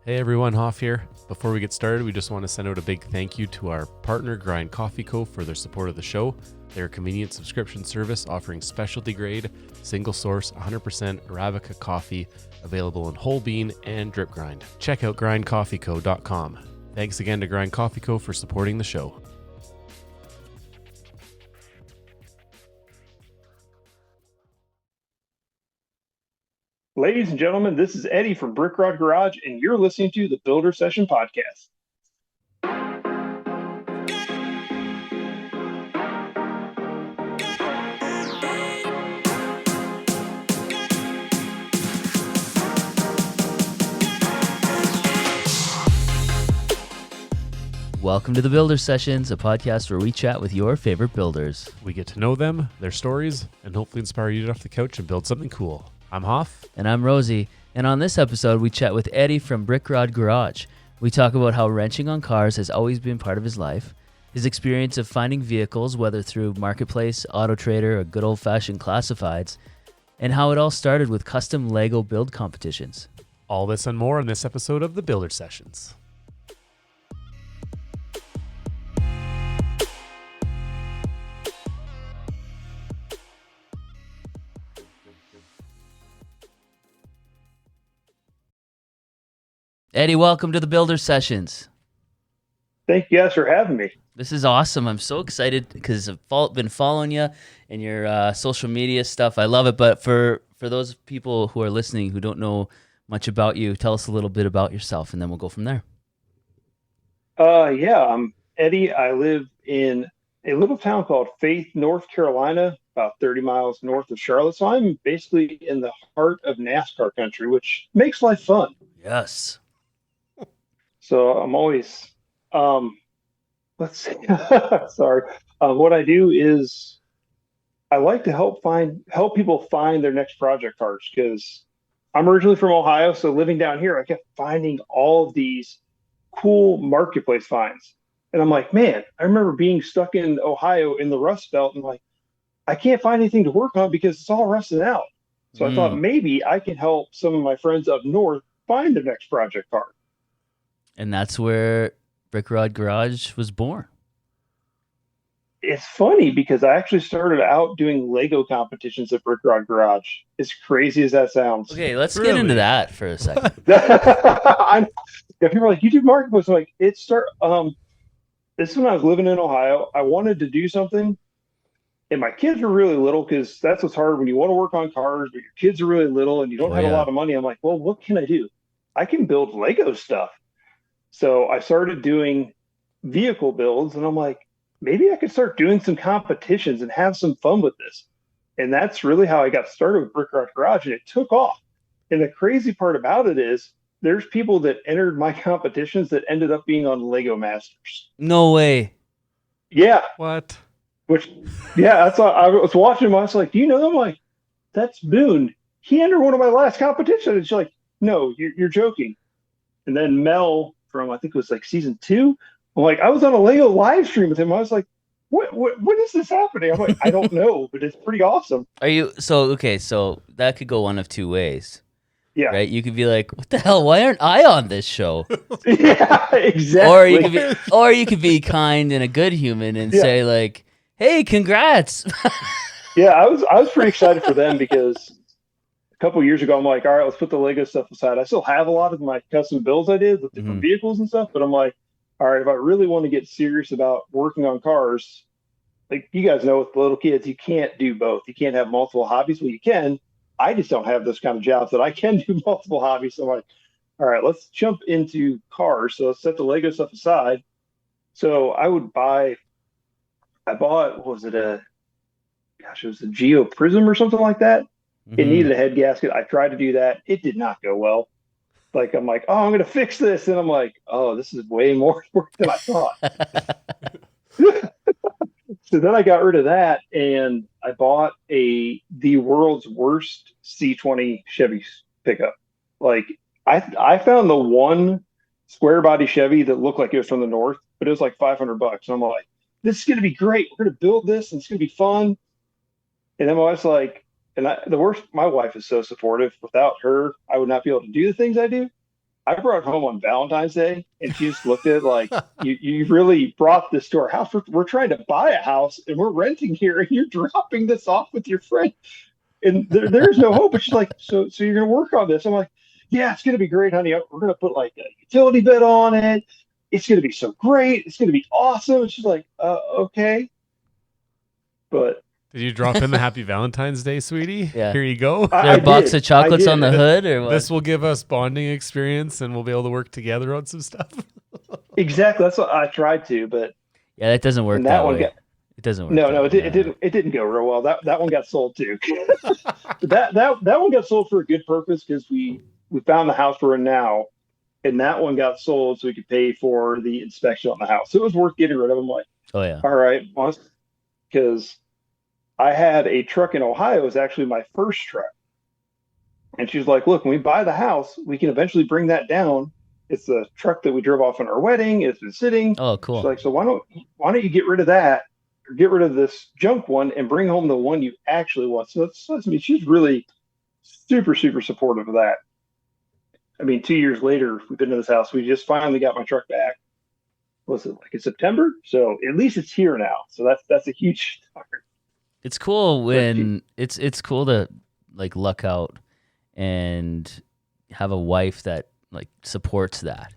Hey everyone, Hoff here. Before we get started, we just want to send out a big thank you to our partner, Brickrod Coffee Co., for their support of the show. They're a convenient subscription service offering specialty grade, single source, 100% Arabica coffee, available in whole bean and drip grind. Check out grindcoffeeco.com. Thanks again to Brickrod Coffee Co. for supporting the show. Ladies and gentlemen, this is Eddie from Brickrod Garage, and you're listening to the Builder Session Podcast. Welcome to the Builder Sessions, a podcast where we chat with your favorite builders. We get to know them, their stories, and hopefully inspire you to get off the couch and build something cool. I'm Hoff. And I'm Rosie. And on this episode, we chat with Eddie from Brickrod Garage. We talk about how wrenching on cars has always been part of his life, his experience of finding vehicles, whether through Marketplace, Auto Trader, or good old-fashioned classifieds, and how it all started with custom Lego build competitions. All this and more in this episode of the Builder Sessions. Eddie, welcome to the Builder Sessions. Thank you guys for having me. This is awesome. I'm so excited because I've been following you and your social media stuff. I love it. But for those people who are listening who don't know much about you, tell us a little bit about yourself, and then we'll go from there. I'm Eddie. I live in a little town called Faith, North Carolina, about 30 miles north of Charlotte. So I'm basically in the heart of NASCAR country, which makes life fun. Yes. So I'm always, let's see, sorry. What I do is I like to help people find their next project cars, because I'm originally from Ohio. So living down here, I kept finding all of these cool marketplace finds. And I'm like, man, I remember being stuck in Ohio in the Rust Belt, and like, I can't find anything to work on because it's all rusted out. So I thought maybe I can help some of my friends up north find their next project car. And that's where Brickrod Garage was born. It's funny because I actually started out doing Lego competitions at Brickrod Garage. As crazy as that sounds. Okay, let's get into that for a second. People are like, you do marketplace. I'm like, this is when I was living in Ohio. I wanted to do something, and my kids were really little, because that's what's hard when you want to work on cars, but your kids are really little and you don't have a lot of money. I'm like, well, what can I do? I can build Lego stuff. So I started doing vehicle builds, and I'm like, maybe I could start doing some competitions and have some fun with this. And that's really how I got started with Brickrod Garage, and it took off. And the crazy part about it is there's people that entered my competitions that ended up being on Lego Masters. No way. Yeah. What? That's why I was watching him. I was like, do you know them? I'm like, that's Boone. He entered one of my last competitions. And she's like, no, you're joking. And then Mel from, I think it was like season 2. I'm like, I was on a Lego live stream with him. I was like, when is this happening? I'm like, I don't know, but it's pretty awesome. So that could go one of two ways. Yeah. Right? You could be like, what the hell? Why aren't I on this show? Yeah, exactly. Or you could be kind and a good human and say like, hey, congrats. Yeah, I was pretty excited for them, because a couple of years ago, I'm like, all right, let's put the Lego stuff aside. I still have a lot of my custom builds I did with different vehicles and stuff, but I'm like, all right, if I really want to get serious about working on cars, like you guys know with little kids, you can't do both. You can't have multiple hobbies. Well, you can. I just don't have those kind of jobs that I can do multiple hobbies. So I'm like, all right, let's jump into cars. So let's set the Lego stuff aside. So I bought, what was it? It was a Geo Prism or something like that. It needed a head gasket. I tried to do that. It did not go well. Like, I'm like, oh, I'm going to fix this. And I'm like, oh, this is way more work than I thought. So then I got rid of that, and I bought the world's worst C20 Chevy pickup. Like, I found the one square body Chevy that looked like it was from the north, but it was like $500. And I'm like, this is going to be great. We're going to build this, and it's going to be fun. And then my wife's like, my wife is so supportive. Without her, I would not be able to do the things I do. I brought it home on Valentine's Day, and she just looked at it like, you really brought this to our house. We're trying to buy a house, and we're renting here, and you're dropping this off with your friend, and there's no hope. But she's like, so you're gonna work on this? I'm like, yeah, it's gonna be great, honey. We're gonna put like a utility bed on it. It's gonna be so great. It's gonna be awesome. And she's like, okay, but. Did you drop in the Happy Valentine's Day, sweetie? Yeah. Here you go. Is there a box of chocolates on the hood, or what? This will give us bonding experience, and we'll be able to work together on some stuff. Exactly. That's what I tried to, but Yeah, that doesn't work that way. It doesn't work. no, it didn't. It didn't go real well. That one got sold too. that one got sold for a good purpose because we found the house we're in now, and that one got sold so we could pay for the inspection on the house. So it was worth getting rid of. I'm like, Oh yeah. all right, because I had a truck in Ohio. It was actually my first truck, and she was like, look, when we buy the house, we can eventually bring that down. It's the truck that we drove off on our wedding. It's been sitting. Oh, cool. She's like, so why don't you get rid of that, or get rid of this junk one, and bring home the one you actually want? So that's I mean, she's really super, super supportive of that. I mean, 2 years later, we've been to this house. We just finally got my truck back. Was it like in September? So at least it's here now. So that's a huge start. It's cool when it's cool to like luck out and have a wife that like supports that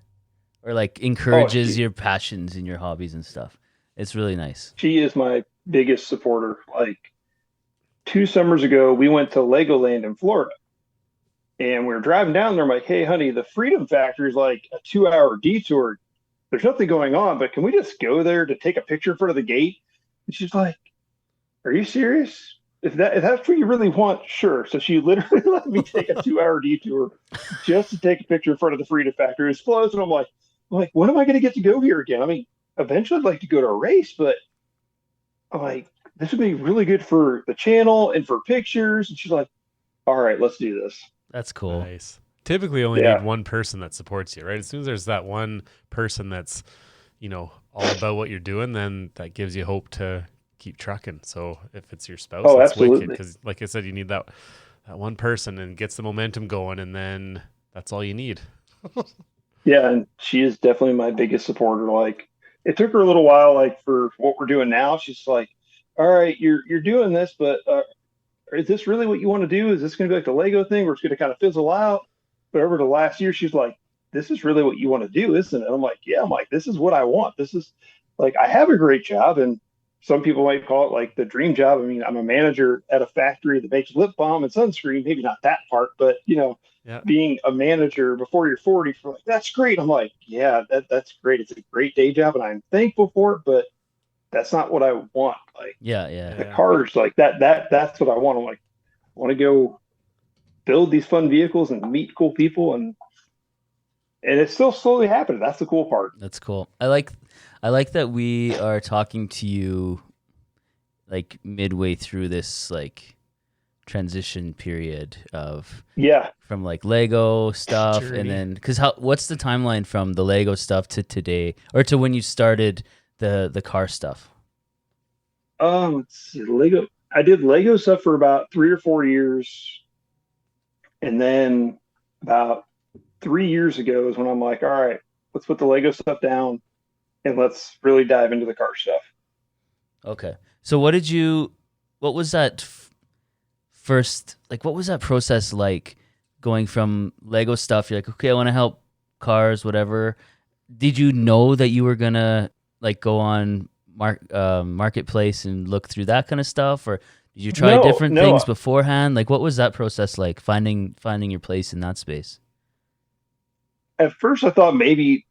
or like encourages your passions and your hobbies and stuff. It's really nice. She is my biggest supporter. Like 2 summers ago, we went to Legoland in Florida, and we were driving down there. I'm like, hey, honey, the Freedom Factory is like a 2-hour detour. There's nothing going on, but can we just go there to take a picture in front of the gate? And she's like, are you serious? If that's what you really want, sure. So she literally let me take a 2-hour detour just to take a picture in front of the Freedom Factory. It's closed, and I'm like, when am I going to get to go here again? I mean, eventually I'd like to go to a race, but I'm like, this would be really good for the channel and for pictures. And she's like, all right, let's do this. That's cool. Nice. Typically only need one person that supports you, right? As soon as there's that one person that's, all about what you're doing, then that gives you hope to keep trucking. So if it's your spouse, that's absolutely wicked, because like I said, you need that one person, and gets the momentum going, and then that's all you need. Yeah, and she is definitely my biggest supporter. Like, it took her a little while, like, for what we're doing now. She's like, all right, you're doing this, but is this really what you want to do? Is this going to be like the Lego thing where it's going to kind of fizzle out? But over the last year, she's like, this is really what you want to do, isn't it? I'm like, yeah. I'm like, this is what I want. This is like, I have a great job, and some people might call it like the dream job. I mean, I'm a manager at a factory that makes lip balm and sunscreen. Maybe not that part, but being a manager before you're 40, for like, that's great. I'm like, yeah, that's great. It's a great day job, and I'm thankful for it. But that's not what I want. Like, the cars, like that's what I want. I'm like, I want to go build these fun vehicles and meet cool people, and it's still slowly happening. That's the cool part. That's cool. I like that we are talking to you like midway through this like transition period of from like Lego stuff journey. And then what's the timeline from the Lego stuff to today, or to when you started the car stuff? Let's see, Lego. I did Lego stuff for about 3 or 4 years, and then about 3 years ago is when I'm like, all right, let's put the Lego stuff down and let's really dive into the car stuff. Okay. So what was that first, like, what was that process like going from Lego stuff? You're like, okay, I want to help cars, whatever. Did you know that you were going to like go on marketplace and look through that kind of stuff? Or did you try different things beforehand? Like, what was that process like, finding your place in that space? At first I thought maybe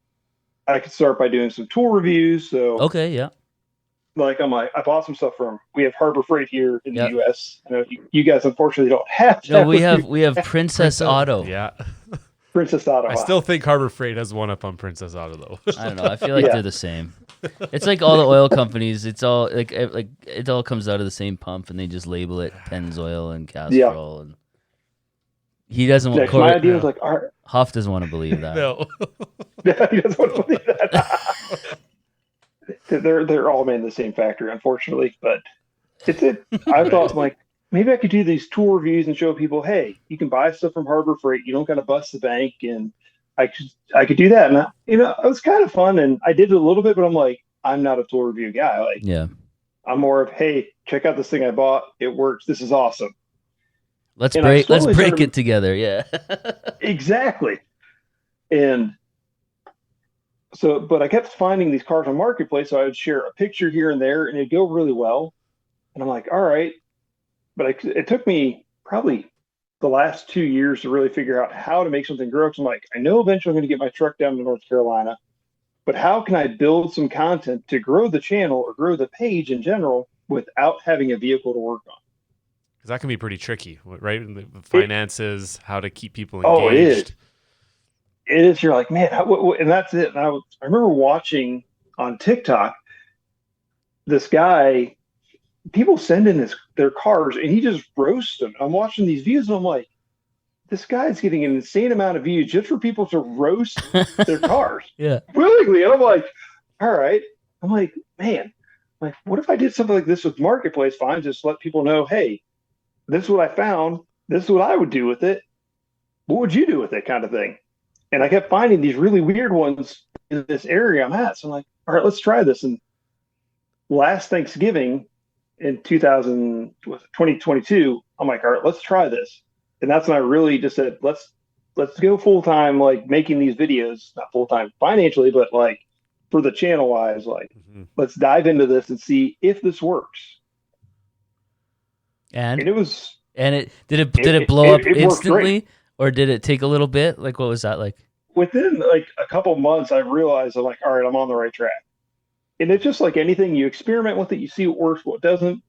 I could start by doing some tool reviews. So okay, yeah. Like, I bought some stuff we have Harbor Freight here in the U.S. I know you guys unfortunately don't have that. No, we have Princess Auto. Yeah. Princess Auto. I still think Harbor Freight has one up on Princess Auto, though. I don't know. I feel like they're the same. It's like all the oil companies. It's all like it all comes out of the same pump, and they just label it Pennzoil and Castrol. And he doesn't want. My idea was like, all right. Huff doesn't want to believe that. No. He doesn't want to believe that. They're all made in the same factory, unfortunately. But I thought, like, maybe I could do these tool reviews and show people, hey, you can buy stuff from Harbor Freight. You don't got to bust the bank, and I could do that. And it was kind of fun, and I did it a little bit, but I'm like, I'm not a tool review guy. Like, Yeah. I'm more of, hey, check out this thing I bought. It works. This is awesome. Let's And I break slowly started, it together. Yeah. exactly. And so, but I kept finding these cars on Marketplace, so I would share a picture here and there, and it'd go really well. And I'm like, all right. But it took me probably the last 2 years to really figure out how to make something grow. Because I'm like, I know eventually I'm going to get my truck down to North Carolina, but how can I build some content to grow the channel or grow the page in general without having a vehicle to work on? Because that can be pretty tricky, right? The finances, how to keep people engaged. Oh, it is. It is. You're like, man, and that's it. And I remember watching on TikTok this guy, people send in their cars, and he just roasts them. I'm watching these views, and I'm like, this guy's getting an insane amount of views just for people to roast their cars Yeah. willingly. And I'm like, all right. I'm like, man, like, what if I did something like this with Marketplace? Fine, just let people know, hey, this is what I found. This is what I would do with it. What would you do with it, kind of thing? And I kept finding these really weird ones in this area I'm at. So I'm like, all right, let's try this. And last Thanksgiving in 2022, I'm like, all right, let's try this. And that's when I really just said, let's go full time, like making these videos, not full time financially, but like for the channel wise, like let's dive into this and see if this works. And it was, and it did it blow up instantly, or did it take a little bit? Like, what was that like? Within like a couple months, I realized I'm like, all right, I'm on the right track. And it's just like anything, you experiment with it, you see what works, what doesn't.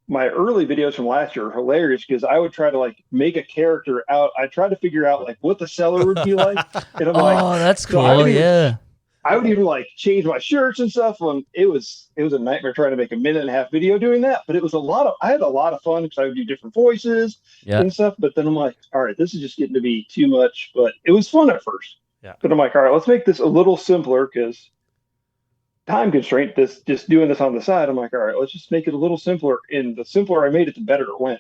My early videos from last year are hilarious because I would try to like make a character out. I tried to figure out like what the seller would be like. And I'm like, oh, that's cool. So Yeah. I would even like change my shirts and stuff. It was a nightmare trying to make a 1.5-minute video doing that. But it was I had a lot of fun because I would do different voices and stuff. But then I'm like, all right, this is just getting to be too much. But it was fun at first. Yeah. But I'm like, all right, let's make this a little simpler because time constraint, this just doing this on the side. I'm like, all right, let's just make it a little simpler. And the simpler I made it, the better it went.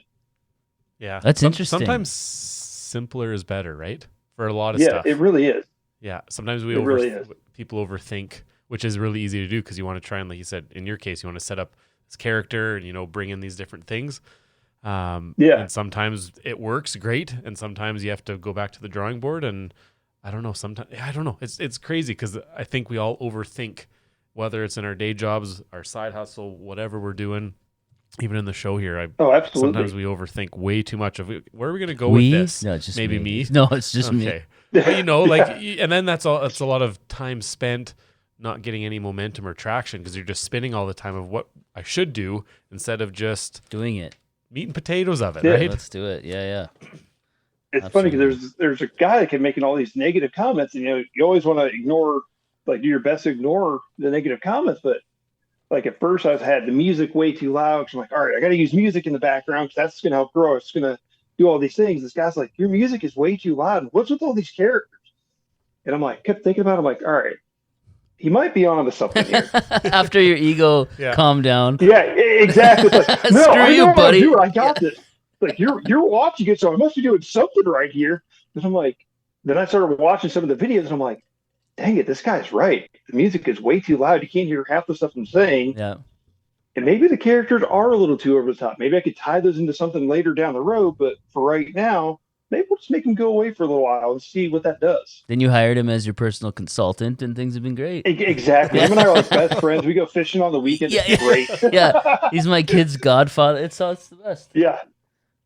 Yeah. That's interesting. Sometimes simpler is better, right? For a lot of stuff. Yeah, it really is. Yeah. Sometimes people overthink, which is really easy to do because you want to try and, like you said, in your case, you want to set up this character and, bring in these different things. And sometimes it works great. And sometimes you have to go back to the drawing board. And I don't know, It's crazy because I think we all overthink, whether it's in our day jobs, our side hustle, whatever we're doing, even in the show here. Absolutely. Sometimes we overthink way too much of where are we going to go with this? No, it's just maybe me. No, it's just me. But and then that's all. It's a lot of time spent not getting any momentum or traction because you're just spinning all the time of what I should do instead of just doing it, meat and potatoes of it. Yeah, right? Let's do it. Yeah. It's funny because there's a guy that can making all these negative comments, and you always want to ignore. Like, do your best to ignore the negative comments. But like at first I had the music way too loud. So I'm like, all right, I got to use music in the background because that's going to help grow. It's going to do all these things. This guy's like, your music is way too loud. What's with all these characters? And I'm like, kept thinking about it. I'm like, all right, he might be on to something here. After your ego calmed down. Yeah, exactly. It's like, no, Screw you, buddy. I got this. Like you're watching it, so I must be doing something right here. And I'm like, then I started watching some of the videos, and I'm like, dang it, this guy's right. The music is way too loud. You can't hear half the stuff I'm saying. Yeah. And maybe the characters are a little too over the top. Maybe I could tie those into something later down the road. But for right now, maybe we'll just make them go away for a little while and see what that does. Then you hired him as your personal consultant, and things have been great. Exactly. Him and I are like best friends. We go fishing on the weekend. It's great. Yeah. He's my kid's godfather. It's the best. Yeah.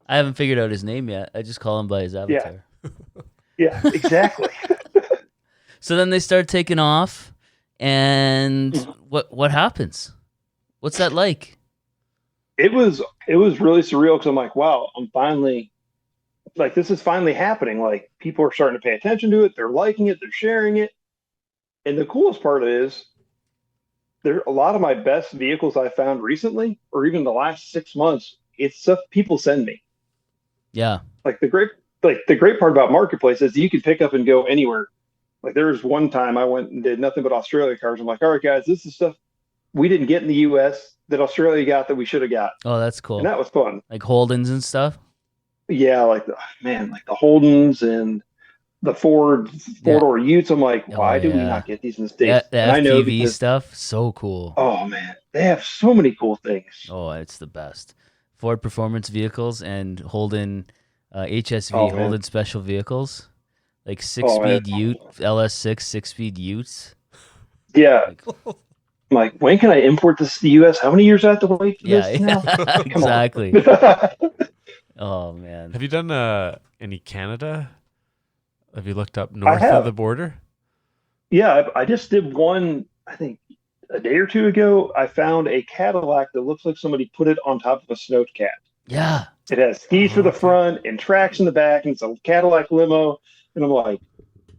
I haven't figured out his name yet. I just call him by his avatar. Yeah, exactly. So then they start taking off, and what happens? What's that like? It was really surreal because I'm like, wow, I'm finally like, this is finally happening. Like, people are starting to pay attention to it. They're liking it. They're sharing it. And the coolest part is there a lot of my best vehicles I found recently, or even the last 6 months, it's stuff people send me. Yeah. Like the great part about Marketplace is you can pick up and go anywhere. Like there was one time I went and did nothing but Australia cars. I'm like, all right, guys, this is stuff we didn't get in the U.S. that Australia got that we should have got. Oh, that's cool. And that was fun. Like Holdens and stuff? Yeah, like the Holdens and the Ford four-door Utes. I'm like, why do we yeah. not get these in the States? The And I know FPV because, stuff, so cool. oh man, they have so many cool things. Oh, it's the best. Ford Performance Vehicles and Holden HSV, Oh, man. Holden Special Vehicles, like Oh, six-speed man. Ute, LS6 six-speed Utes. Yeah. Like, I'm like, when can I import this to the U.S.? How many years do I have to wait for this now? exactly. On. Oh man. Have you done any Canada? Have you looked up I north have. of the border? Yeah, I just did one, I think a day or two ago. I found a Cadillac that looks like somebody put it on top of a Snowcat. Yeah. It has skis for the Okay. front and tracks in the back, and it's a Cadillac limo. And I'm like,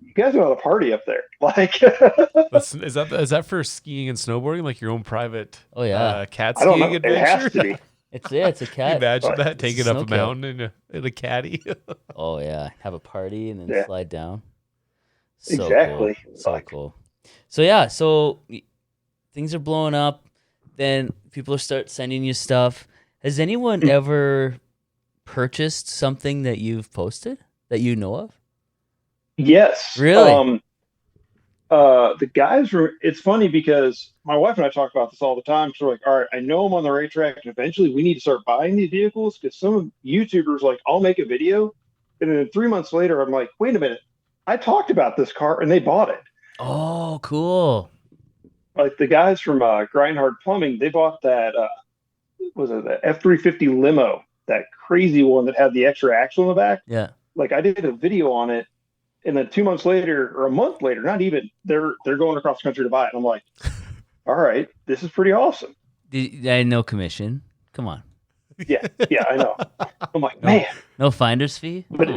you guys are on a party up there. Like, Is that for skiing and snowboarding, like your own private Oh yeah. cat I don't skiing know. It adventure? has to be. It's a Can you cat. imagine But that, taking up a Snowcat. mountain in a caddy? Oh yeah. Have a party and then Yeah. slide down. So Exactly. Cool. So Like- cool. So yeah, so things are blowing up. Then people start sending you stuff. Has anyone ever purchased something that you've posted that you know of? Yes. Really? The guys were, it's funny because my wife and I talk about this all the time. So we're like, all right, I know I'm on the racetrack and eventually we need to start buying these vehicles because some YouTubers, like, I'll make a video and then 3 months later, I'm like, wait a minute, I talked about this car and they bought it. Oh, cool. Like the guys from Grindhard Plumbing, they bought that, was it the F-350 limo, that crazy one that had the extra axle in the back. Yeah. Like I did a video on it. And then 2 months later, or a month later, not even, they're going across the country to buy it. And I'm like, all right, this is pretty awesome. I had no commission. Come on. Yeah, I know. I'm like, man, No finder's fee? but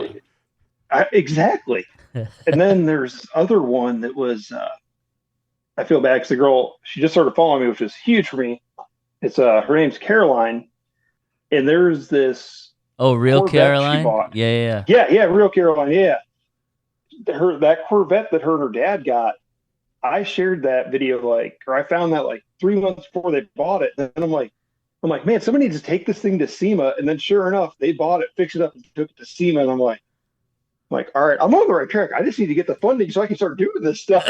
exactly. And then there's other one that was, I feel bad because the girl, she just started following me, which is huge for me. It's her name's Caroline, and there's this. Oh, real Corvette she Caroline? bought. Yeah. Yeah, real Caroline, yeah. That Corvette that her and her dad got, I shared that video or I found that like 3 months before they bought it. And I'm like, man, somebody needs to take this thing to SEMA. And then sure enough, they bought it, fixed it up, and took it to SEMA. And I'm like, all right, I'm on the right track. I just need to get the funding so I can start doing this stuff.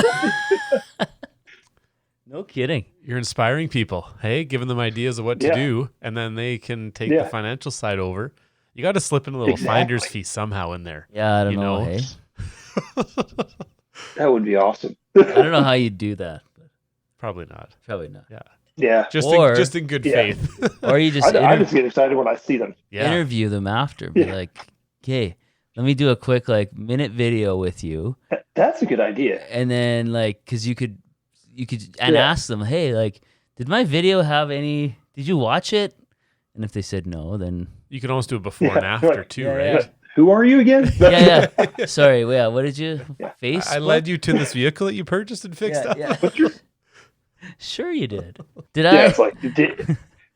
No kidding. You're inspiring people, hey, giving them ideas of what to Yeah. do, and then they can take Yeah. the financial side over. You got to slip in a little Exactly. finder's fee somehow in there. Yeah, I don't You know. know? Hey, That would be awesome. I don't know how you do that. But Probably not. probably not. Yeah. Just in good Yeah. faith. Or you just I just get excited when I see them. Yeah. interview them after. Be Yeah. like, okay, let me do a quick minute video with you, That's a good idea. and then because you could and Yeah. ask them, hey, did my video have any? Did you watch it? And if they said no, then You can almost do it before Yeah. and after Right. too, Yeah, right? yeah. Who are you again? yeah. Sorry, yeah. What did you Yeah. face? I led you to this vehicle that you purchased and fixed up. Yeah. What's your Sure, you did. Did Yeah, I? it's like,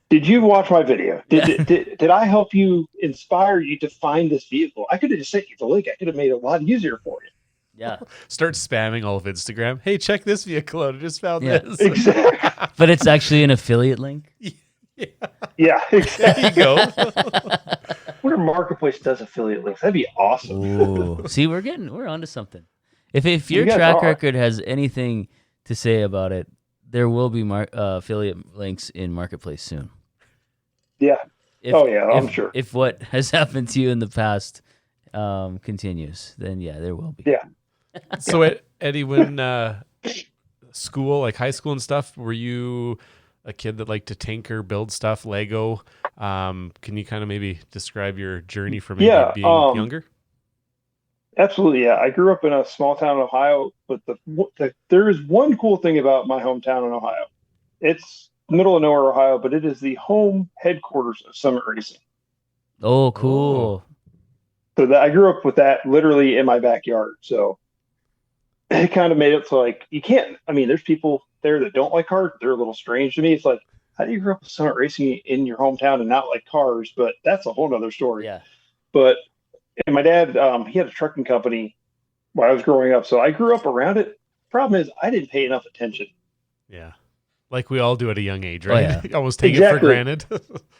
did you watch my video? Did I help you, inspire you to find this vehicle? I could have just sent you the link. I could have made it a lot easier for you. Yeah, Start spamming all of Instagram. Hey, check this vehicle out. I just found Yeah. this. Exactly. but it's actually an affiliate link. Yeah, exactly. There you go. Wonder Marketplace does affiliate links. That'd be awesome. Ooh. See, we're onto something. If your You guys track are. record has anything to say about it, there will be affiliate links in Marketplace soon. Yeah. If, Oh, yeah, I'm if- sure. If what has happened to you in the past continues, then yeah, there will be. Yeah. So, Eddie, when school, like high school and stuff, were you a kid that liked to tinker, build stuff, Lego? Can you kind of maybe describe your journey from maybe Yeah, being younger? Absolutely. Yeah. I grew up in a small town in Ohio, but there is one cool thing about my hometown in Ohio. It's middle of nowhere, Ohio, but it is the home headquarters of Summit Racing. Oh, cool. So I grew up with that literally in my backyard. So it kind of made it so like you can't. I mean, there's people there that don't like cars. They're a little strange to me. It's like, how do you grow up with Summit Racing in your hometown and not like cars? But that's a whole nother story. Yeah. But and my dad, he had a trucking company when I was growing up, so I grew up around it. Problem is, I didn't pay enough attention. Yeah. Like we all do at a young age, Oh, right? yeah. You almost take it for Exactly. granted.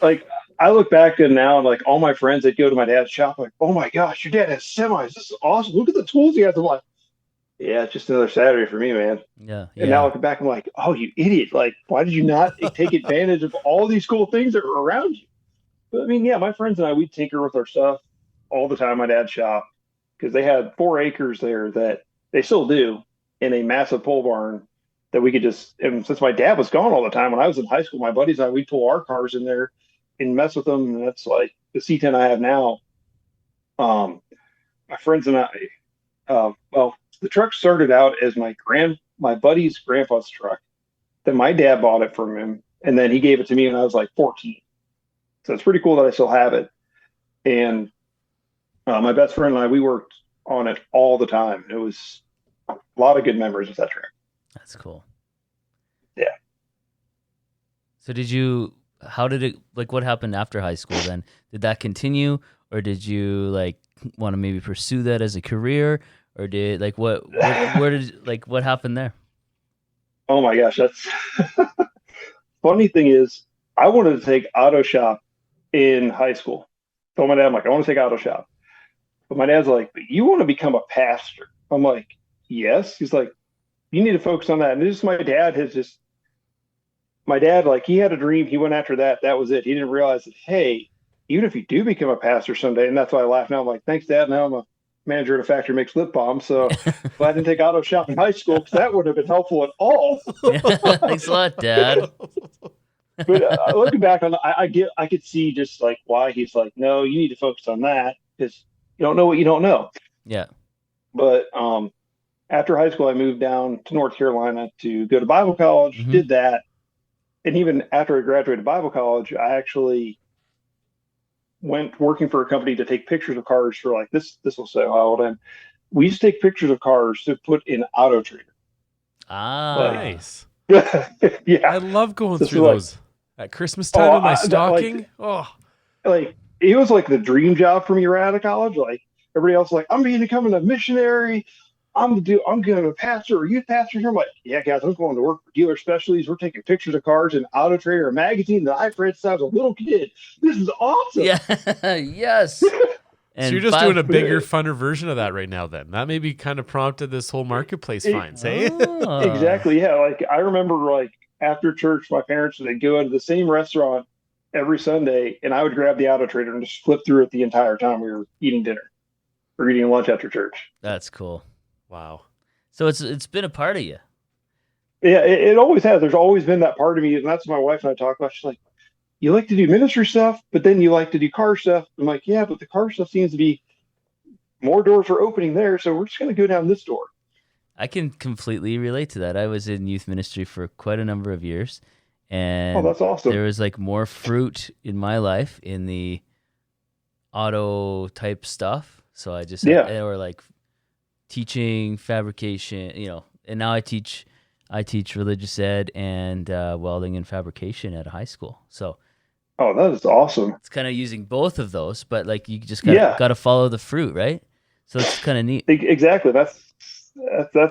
Like I look back and now, and like all my friends that go to my dad's shop, like, oh my gosh, your dad has semis. This is awesome. Look at the tools he has. I'm like, yeah, it's just another Saturday for me, man. Yeah, And now yeah. looking back, I'm like, oh, you idiot. Like, why did you not take advantage of all these cool things that were around you? But I mean, yeah, my friends and I, we tinker with our stuff all the time at my dad's shop because they had 4 acres there that they still do in a massive pole barn that we could just, and since my dad was gone all the time when I was in high school, my buddies and I, we'd pull our cars in there and mess with them. And that's like the C10 I have now. My friends and I, well, the truck started out as my buddy's grandpa's truck. Then my dad bought it from him, and then he gave it to me when I was like 14. So it's pretty cool that I still have it. And my best friend and I, we worked on it all the time. It was a lot of good memories with that truck. That's cool. Yeah. So how did it, like, what happened after high school then? Did that continue, or did you like want to maybe pursue that as a career, or did like where did, like, what happened there? Oh my gosh, that's funny thing is I wanted to take auto shop in high school. Told my dad, I'm like, I want to take auto shop. But my dad's like, but you want to become a pastor. I'm like, yes. He's like, you need to focus on that. And this is my dad, like, he had a dream. He went after that. That was it. He didn't realize that, hey, even if you do become a pastor someday, and that's why I laugh now. I'm like, thanks, Dad. Now I'm a manager at a factory that makes lip balm. So glad I didn't take auto shop in high school because that wouldn't have been helpful at all. Yeah, thanks a lot, Dad. But looking back on, I could see just like why he's like, no, you need to focus on that because you don't know what you don't know. Yeah. But after high school, I moved down to North Carolina to go to Bible college. Mhm. Did that, and even after I graduated Bible college, I actually went working for a company to take pictures of cars for like this. This will say how old I am. We used to take pictures of cars to put in Auto Trader. Ah. Nice. Yeah, I love going This through was like- those at Christmas time in my like- stocking. like it was like the dream job for me right out of college. Like everybody else, like I'm becoming a missionary. I'm going to a pastor or youth pastor here. I'm like, yeah, guys, I'm going to work for Dealer Specialties. We're taking pictures of cars in Auto Trader, a magazine that I've read since I was a little kid. This is awesome. Yeah. Yes. So And you're just doing a bigger, funner version of that right now then. That maybe kind of prompted this whole marketplace finds, eh? Oh. Exactly. Yeah. Like I remember like after church, my parents would go into the same restaurant every Sunday and I would grab the Auto Trader and just flip through it the entire time we were eating dinner or eating lunch after church. That's cool. Wow. So it's been a part of you. Yeah, it always has. There's always been that part of me. And that's what my wife and I talk about. She's like, you like to do ministry stuff, but then you like to do car stuff. I'm like, yeah, but the car stuff seems to be more doors are opening there. So we're just going to go down this door. I can completely relate to that. I was in youth ministry for quite a number of years, and Oh, that's awesome. there was like more fruit in my life in the auto type stuff. So I just or like teaching fabrication, and now I teach religious ed and welding and fabrication at a high school. So Oh, that is awesome. it's kind of using both of those, but like you just got to follow the fruit, right? So it's kind of neat. Exactly. That's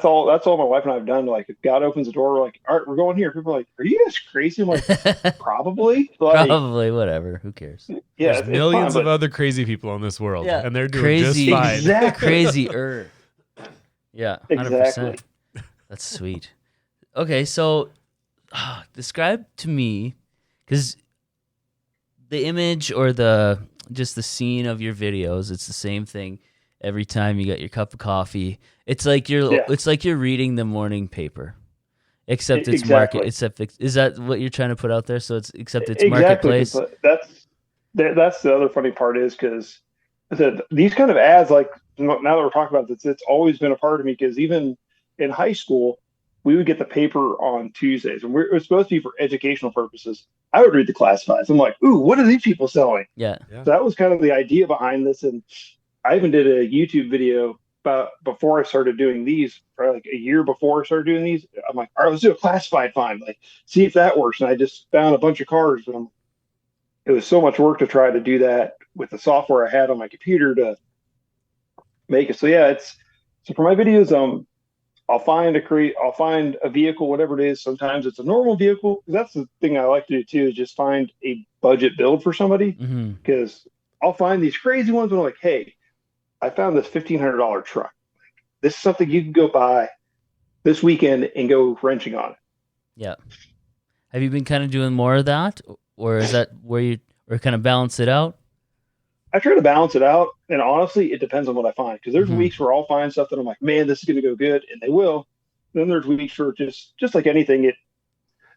all my wife and I have done. Like if God opens the door, we're like, all right, we're going here. People are like, are you guys crazy? I'm like, probably. Like, Probably, whatever. Who cares? yeah, There's millions of other crazy people in this world, Yeah. and they're doing Crazy. just fine. Exactly. Crazier. Yeah, 100%. Exactly. That's sweet. Okay, so describe to me, because the image or just the scene of your videos, it's the same thing every time you get your cup of coffee. It's like you're reading the morning paper, except it's Exactly. is that what you're trying to put out there? So it's Exactly. marketplace. That's the other funny part is because these kind of ads, like now that we're talking about this, it's always been a part of me because even in high school, we would get the paper on Tuesdays and it was supposed to be for educational purposes. I would read the classifieds. I'm like, ooh, what are these people selling? Yeah. So that was kind of the idea behind this. And I even did a YouTube video about before I started doing these, probably like a year before I started doing these. I'm like, all right, let's do a classified find, like see if that works. And I just found a bunch of cars. And it was so much work to try to do that with the software I had on my computer to make it. So yeah, so for my videos, I'll find a vehicle, whatever it is. Sometimes it's a normal vehicle. That's the thing I like to do too, is just find a budget build for somebody. Mm-hmm. Because I'll find these crazy ones when I'm like, hey, I found this $1,500 truck. This is something you can go buy this weekend and go wrenching on it. Yeah. Have you been kind of doing more of that, or is that where you or kind of balance it out? I try to balance it out, and honestly, it depends on what I find. Because there's weeks where I'll find stuff that I'm like, man, this is going to go good, and they will. Then there's weeks where just like anything,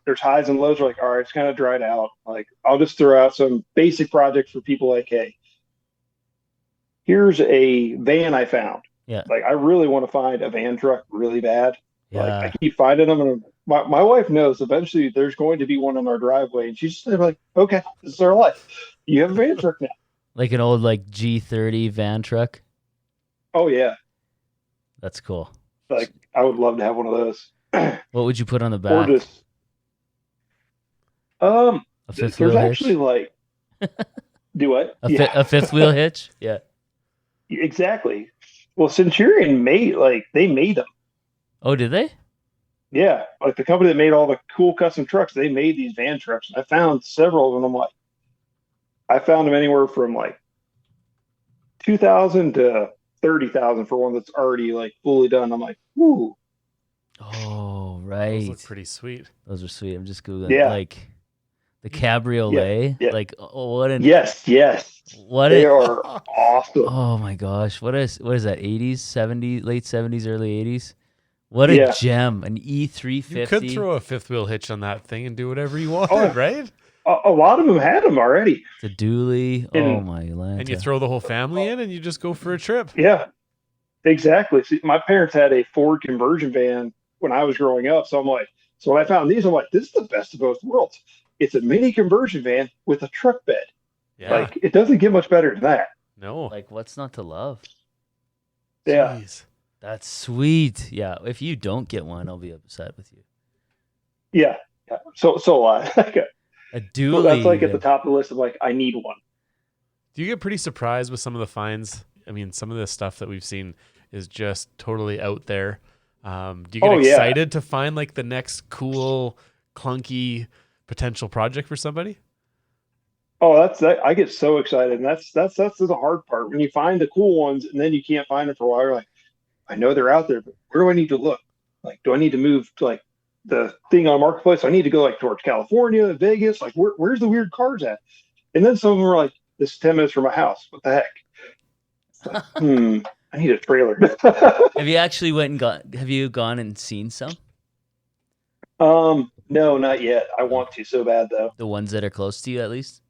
there's highs and lows. Where like, all right, it's kind of dried out. Like, I'll just throw out some basic projects for people. Like, hey, here's a van I found. Yeah. Like, I really want to find a van truck really bad. Yeah. Like, I keep finding them, and my wife knows eventually there's going to be one in our driveway, and she's just like, okay, this is our life. You have a van truck now. Like an old G30 van truck. Oh yeah, that's cool. Like, I would love to have one of those. What would you put on the back? Or just, a fifth wheel there's hitch? actually like, do what? A fifth wheel hitch? Yeah. Exactly. Well, Centurion they made them. Oh, did they? Yeah, like the company that made all the cool custom trucks, they made these van trucks. I found several of them. I found them anywhere from like 2,000 to 30,000 for one that's already like fully done. I'm like, ooh. Oh, right. Those look pretty sweet. Those are sweet. I'm just googling like the cabriolet. Yeah. Like, oh, what an yes. What they are awesome. Oh my gosh, what is that? 80s, 70s, late 70s, early 80s. What a gem! An E350. You could throw a fifth wheel hitch on that thing and do whatever you wanted, right? A lot of them had them already. The dually. Oh my Lanta. And you throw the whole family in and you just go for a trip. Yeah, exactly. See, my parents had a Ford conversion van when I was growing up. So I'm like, so when I found these, I'm like, this is the best of both worlds. It's a mini conversion van with a truck bed. Yeah. Like, it doesn't get much better than that. No. Like, what's not to love? Yeah. Jeez. That's sweet. Yeah. If you don't get one, I'll be upset with you. Yeah. So a dually. So that's like at the top of the list of like, I need one. Do you get pretty surprised with some of the finds? I mean, some of the stuff that we've seen is just totally out there. Do you get excited to find like the next cool, clunky potential project for somebody? Oh, I get so excited. And that's the hard part. When you find the cool ones and then you can't find them for a while, you're like, I know they're out there, but where do I need to look? Like, do I need to move to like the thing on Marketplace? I need to go like towards California, Vegas. Like, where's the weird cars at? And then some of them are like, this is 10 minutes from my house. What the heck? It's like, I need a trailer. Have you actually have you gone and seen some? No, not yet. I want to so bad though. The ones that are close to you, at least?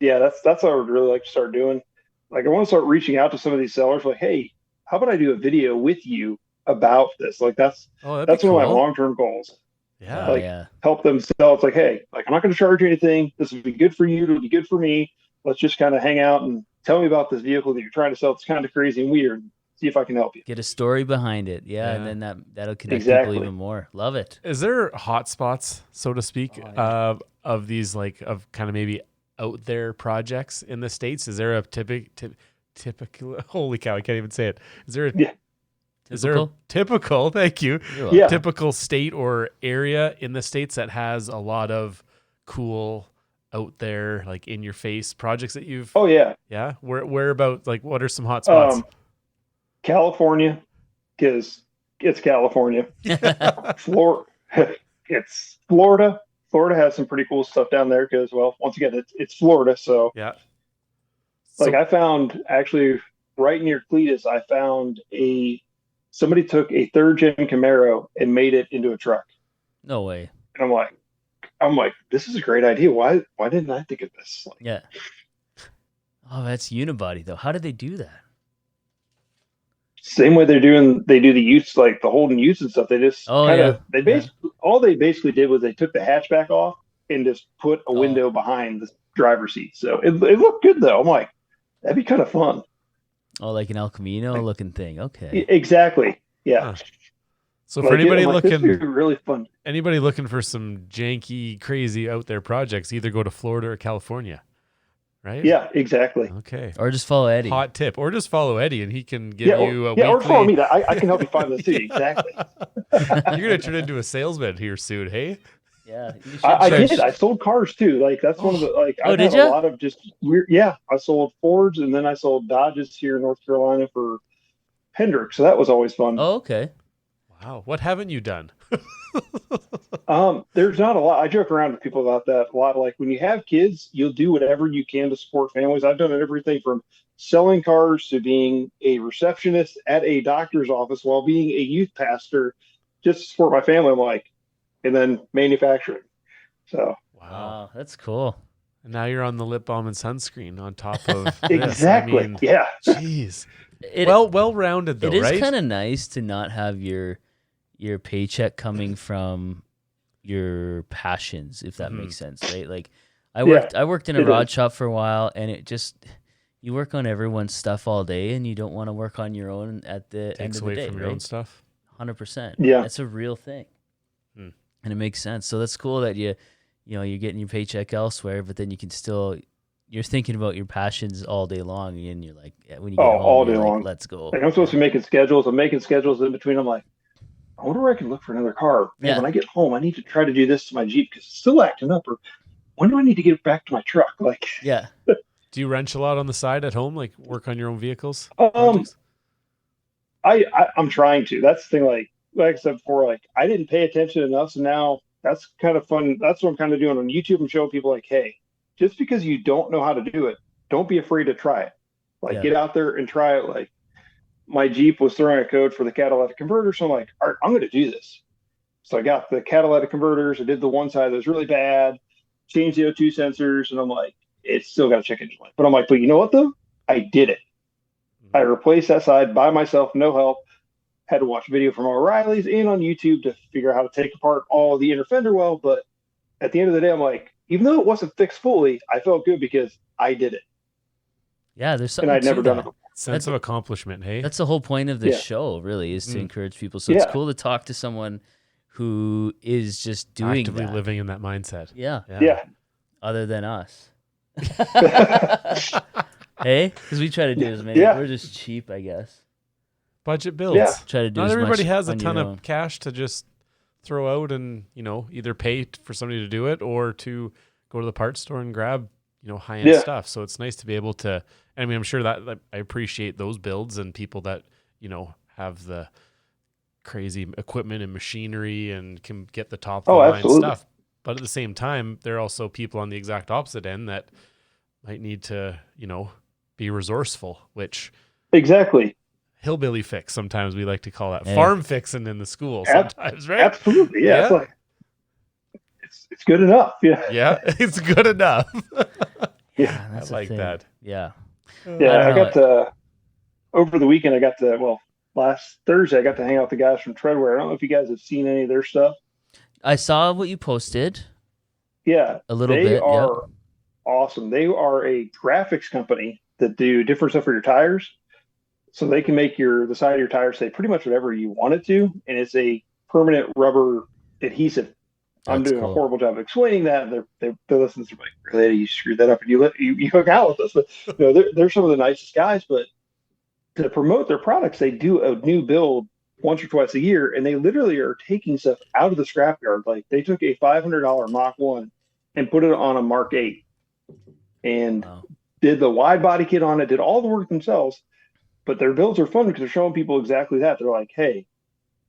Yeah, that's what I would really like to start doing. Like, I want to start reaching out to some of these sellers. Like, hey, how about I do a video with you about this? Like, that's one of my long-term goals. Yeah. Like, help them sell. It's like, hey, like, I'm not going to charge you anything. This will be good for you. It'll be good for me. Let's just kind of hang out and tell me about this vehicle that you're trying to sell. It's kind of crazy and weird. See if I can help you. Get a story behind it. Yeah. And then that'll connect people even more. Love it. Is there hot spots, so to speak, of these, like, of kind of maybe out there projects in the States? Is there a typical, holy cow, I can't even say it. Is there a typical, thank you, typical state or area in the States that has a lot of cool out there, like, in your face projects that you've where about, like, what are some hot spots? California, because it's California. It's Florida. Florida has some pretty cool stuff down there because, well, once again, it's Florida. So I found actually right near Cletus, I found somebody took a 3rd gen Camaro and made it into a truck. No way. And I'm like, this is a great idea. Why didn't I think of this? Yeah. Oh, that's unibody though. How did they do that? Same way they do the utes, like the Holden utes and stuff. They just all they basically did was they took the hatchback off and just put a window behind the driver's seat. So it looked good though. I'm like, that'd be kind of fun. Oh, like an El Camino looking thing. Okay. Exactly. Yeah. Huh. So for anybody looking, really fun. Anybody looking for some janky, crazy out there projects, either go to Florida or California, right? Yeah, exactly. Okay. Or just follow Eddie. Hot tip. Or just follow Eddie and he can give Yeah, you a or weekly... follow me. I can help you find the city. Exactly. You're going to turn into a salesman here soon, hey? Yeah, you should I charge- did. I sold cars too. Like that's one of the Oh, I've did had ya? a lot of just weird. Yeah, I sold Fords and then I sold Dodges here in North Carolina for Hendrick. So that was always fun. Oh, okay. Wow. What haven't you done? There's not a lot. I joke around with people about that a lot. Like when you have kids, you'll do whatever you can to support families. I've done everything from selling cars to being a receptionist at a doctor's office while being a youth pastor just to support my family. I'm like, and then manufacturing. So Wow. That's cool. And now you're on the lip balm and sunscreen on top of this. exactly. I mean, Yeah. jeez. It, Well-rounded though, it is right? kind of nice to not have your paycheck coming from your passions, if that makes sense, right? Like I worked in a it rod is. shop for a while, and it just you work on everyone's stuff all day, and you don't want to work on your own at the end Takes of the away day, from your right? own stuff. 100%. Yeah. That's a real thing, Hmm. and it makes sense. So that's cool that you're getting your paycheck elsewhere, but then you can still you're thinking about your passions all day long, and you're like, when you get home, all you're day like, long. let's go. Like I'm supposed to be making schedules. I'm making schedules in between. I'm like, I wonder where I can look for another car. Man, Yeah. when I get home, I need to try to do this to my Jeep because it's still acting up. Or when do I need to get back to my truck? Like, Yeah. Do you wrench a lot on the side at home, like work on your own vehicles? um, projects? I'm trying to. That's the thing. Like I said before, like I didn't pay attention enough, so now that's kind of fun. That's what I'm kind of doing on YouTube. I'm showing people like, hey, just because you don't know how to do it, don't be afraid to try it. Like, Yeah. get out there and try it. Like, my Jeep was throwing a code for the catalytic converter, so I'm like, all right, I'm going to do this. So I got the catalytic converters. I did the one side that was really bad, changed the O2 sensors, and I'm like, it's still got a check engine light. But I'm like, but you know what though? I did it. I replaced that side by myself, no help. Had to watch video from O'Reilly's and on YouTube to figure out how to take apart all the inner fender well. But at the end of the day, I'm like, even though it wasn't fixed fully, I felt good because I did it. Yeah, there's And something I'd never to done that. it before. Sense of accomplishment, hey? That's the whole point of this Yeah. show, really, is to Mm. encourage people. So it's Yeah. cool to talk to someone who is just doing Actively that. living in that mindset. Yeah, Yeah. other than us. Hey, because we try to do as many. Yeah. We're just cheap, I guess. Budget builds. Yeah. Try to do Not as everybody much has a on ton your of own. cash to just throw out and, either pay for somebody to do it or to go to the parts store and grab, high-end Yeah. stuff. So it's nice to be able to, I mean, I'm sure that I appreciate those builds and people that, have the crazy equipment and machinery and can get the top of the line absolutely. stuff. But at the same time, there are also people on the exact opposite end that might need to, be resourceful, which Exactly. hillbilly fix, sometimes we like to call that. Hey. Farm fixing in the school Ab- sometimes, right? Absolutely. Yeah. It's Yeah. like, it's good enough. Yeah. Yeah, it's good enough. Yeah, I that's the like thing. that. Yeah. Yeah. I don't got to, over the weekend, last Thursday, I got to hang out with the guys from Treadwear. I don't know if you guys have seen any of their stuff. I saw what you posted Yeah. a little They bit. are Yeah. awesome. They are a graphics company that do different stuff for your tires. So they can make the side of your tire say pretty much whatever you want it to. And it's a permanent rubber adhesive. I'm That's doing cool. a horrible job of explaining that. They're listening to me like, really, you screwed that up and you hook out with us. But they're some of the nicest guys. But to promote their products, they do a new build once or twice a year, and they literally are taking stuff out of the scrapyard. Like they took a $500 Mach 1 and put it on a Mark 8 and Wow. did the wide body kit on it, did all the work themselves. But their builds are fun because they're showing people exactly that. They're like, hey,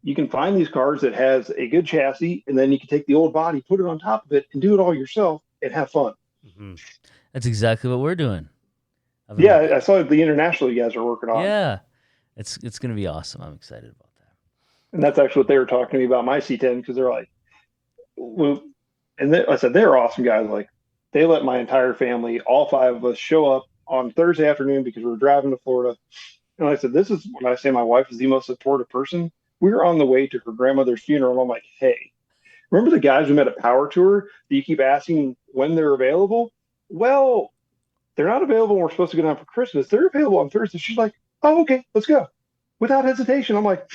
you can find these cars that has a good chassis, and then you can take the old body, put it on top of it, and do it all yourself and have fun. Mhm. That's exactly what we're doing. Yeah, I saw the international you guys are working on. Yeah. It's going to be awesome. I'm excited about that. And that's actually what they were talking to me about my C10 because they're like, well, I said, they're awesome guys. Like, they let my entire family, all 5 of us, show up on Thursday afternoon because we were driving to Florida. And I said, this is when I say my wife is the most supportive person. We were on the way to her grandmother's funeral. And I'm like, hey, remember the guys we met at Power Tour that you keep asking when they're available? Well, they're not available when we're supposed to go down for Christmas. They're available on Thursday. She's like, oh, okay, let's go. Without hesitation. I'm like,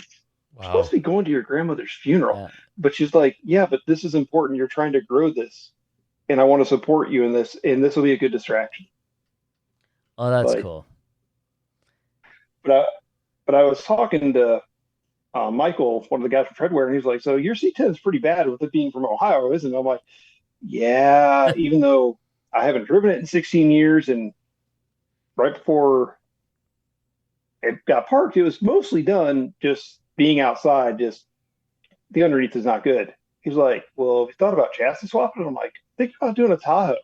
we're Wow. supposed to be going to your grandmother's funeral. Yeah. But she's like, yeah, but this is important. You're trying to grow this. And I want to support you in this. And this will be a good distraction. Oh, that's Like, cool. but I was talking to Michael, one of the guys from Treadwear, and he's like, "So your C10 is pretty bad with it being from Ohio, isn't it?" I'm like, "Yeah, even though I haven't driven it in 16 years, and right before it got parked, it was mostly done just being outside. Just the underneath is not good." He's like, "Well, have you thought about chassis swapping?" I'm like, "Think about doing a Tahoe."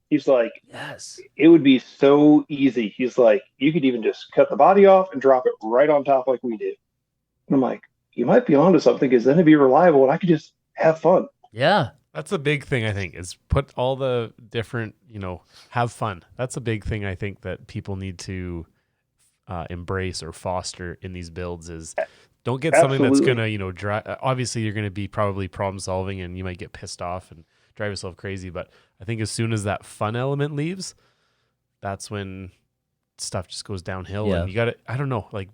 He's like, Yes. "It would be so easy." He's like, "You could even just cut the body off and drop it right on top like we did." And I'm like, "You might be onto something because then it'd be reliable and I could just have fun." Yeah. That's a big thing, I think, is put all the different, have fun. That's a big thing I think that people need to embrace or foster in these builds is don't get something that's going to, obviously you're going to be probably problem solving and you might get pissed off and drive yourself crazy. But I think as soon as that fun element leaves, that's when stuff just goes downhill. Yeah. And you got to, I don't know, like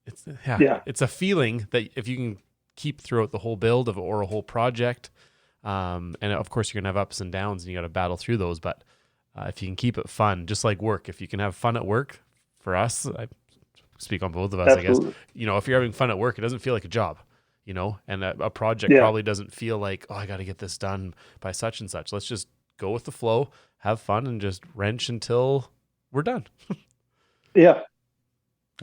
it's a feeling that if you can keep throughout the whole build or a whole project, and of course you're going to have ups and downs and you got to battle through those. But if you can keep it fun, just like work, if you can have fun at work, for us, I speak on both of us, Absolutely. I guess, if you're having fun at work, it doesn't feel like a job, and a project probably doesn't feel like, oh, I got to get this done by such and such. Let's just go with the flow, have fun, and just wrench until we're done. Yeah.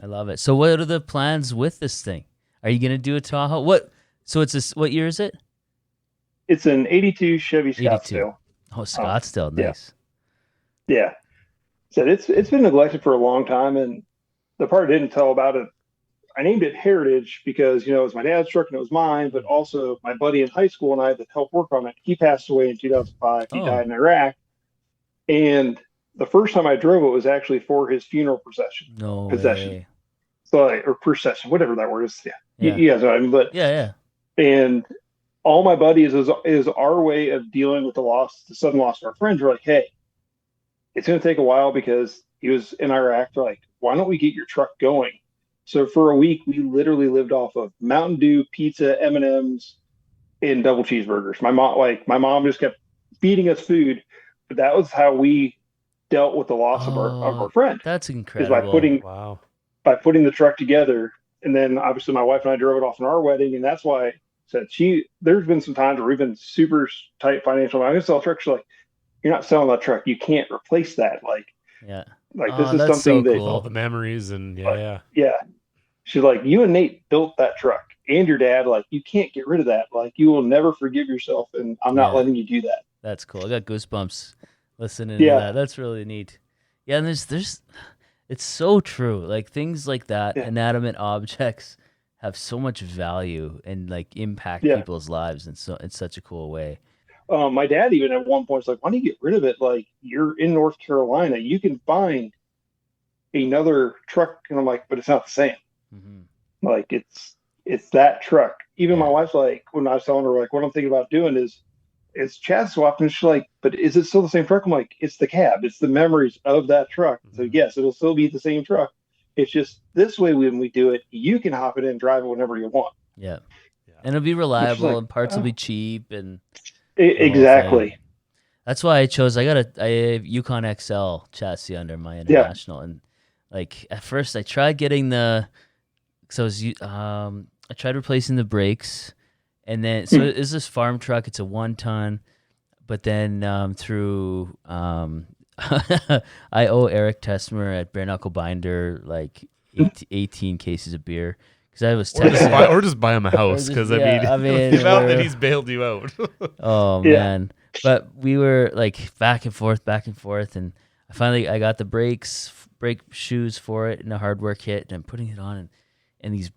I love it. So what are the plans with this thing? Are you going to do a Tahoe? What year is it? It's an 82 Chevy 82. Scottsdale. Oh, Scottsdale. Nice. Yeah. So it's been neglected for a long time, and the part I didn't tell about it, I named it Heritage because it was my dad's truck and it was mine, but also my buddy in high school and I that helped work on it. He passed away in 2005. He died in Iraq, and the first time I drove it was actually for his funeral procession. No way. So or procession, whatever that word is. Yeah. You guys know what I mean. But yeah. And all my buddies is our way of dealing with the sudden loss of our friends. We're like, hey, it's going to take a while because he was in Iraq. They're like, why don't we get your truck going? So for a week, we literally lived off of Mountain Dew, pizza, M&Ms, and double cheeseburgers. My mom just kept feeding us food, but that was how we dealt with the loss of our friend. That's incredible. Is by putting the truck together, and then obviously my wife and I drove it off in our wedding, and that's why I said there's been some times where we've been super tight financial. I'm going to sell a truck. She's like, you're not selling that truck. You can't replace that. This is something so that cool. All the memories and yeah. She's like, you and Nate built that truck and your dad. Like, you can't get rid of that. Like, you will never forgive yourself, and I'm not letting you do that. That's cool. I got goosebumps listening to that. That's really neat. Yeah, and there's it's so true. Like things like that, inanimate objects have so much value and like impact people's lives in such a cool way. My dad even at one point was like, why don't you get rid of it? Like, you're in North Carolina. You can find another truck. And I'm like, but it's not the same. Mm-hmm. Like, it's that truck. Even my wife's like, when I was telling her, like, what I'm thinking about doing is chassis swap. And she's like, but is it still the same truck? I'm like, it's the cab. It's the memories of that truck. Mm-hmm. So, yes, it'll still be the same truck. It's just this way when we do it, you can hop it in and drive it whenever you want. Yeah. And it'll be reliable and parts will be cheap and exactly. That's why I chose. I have Yukon XL chassis under my International, and like at first I tried getting I tried replacing the brakes, and then so it's this farm truck. It's a 1-ton, but then through I owe Eric Tessmer at Bare Knuckle Binder like 18 cases of beer. Because I was texting, or just buy him a house. Because I mean, now that he's bailed you out. Oh man! But we were like back and forth, and I got the brake shoes for it and a hardware kit, and I'm putting it on, and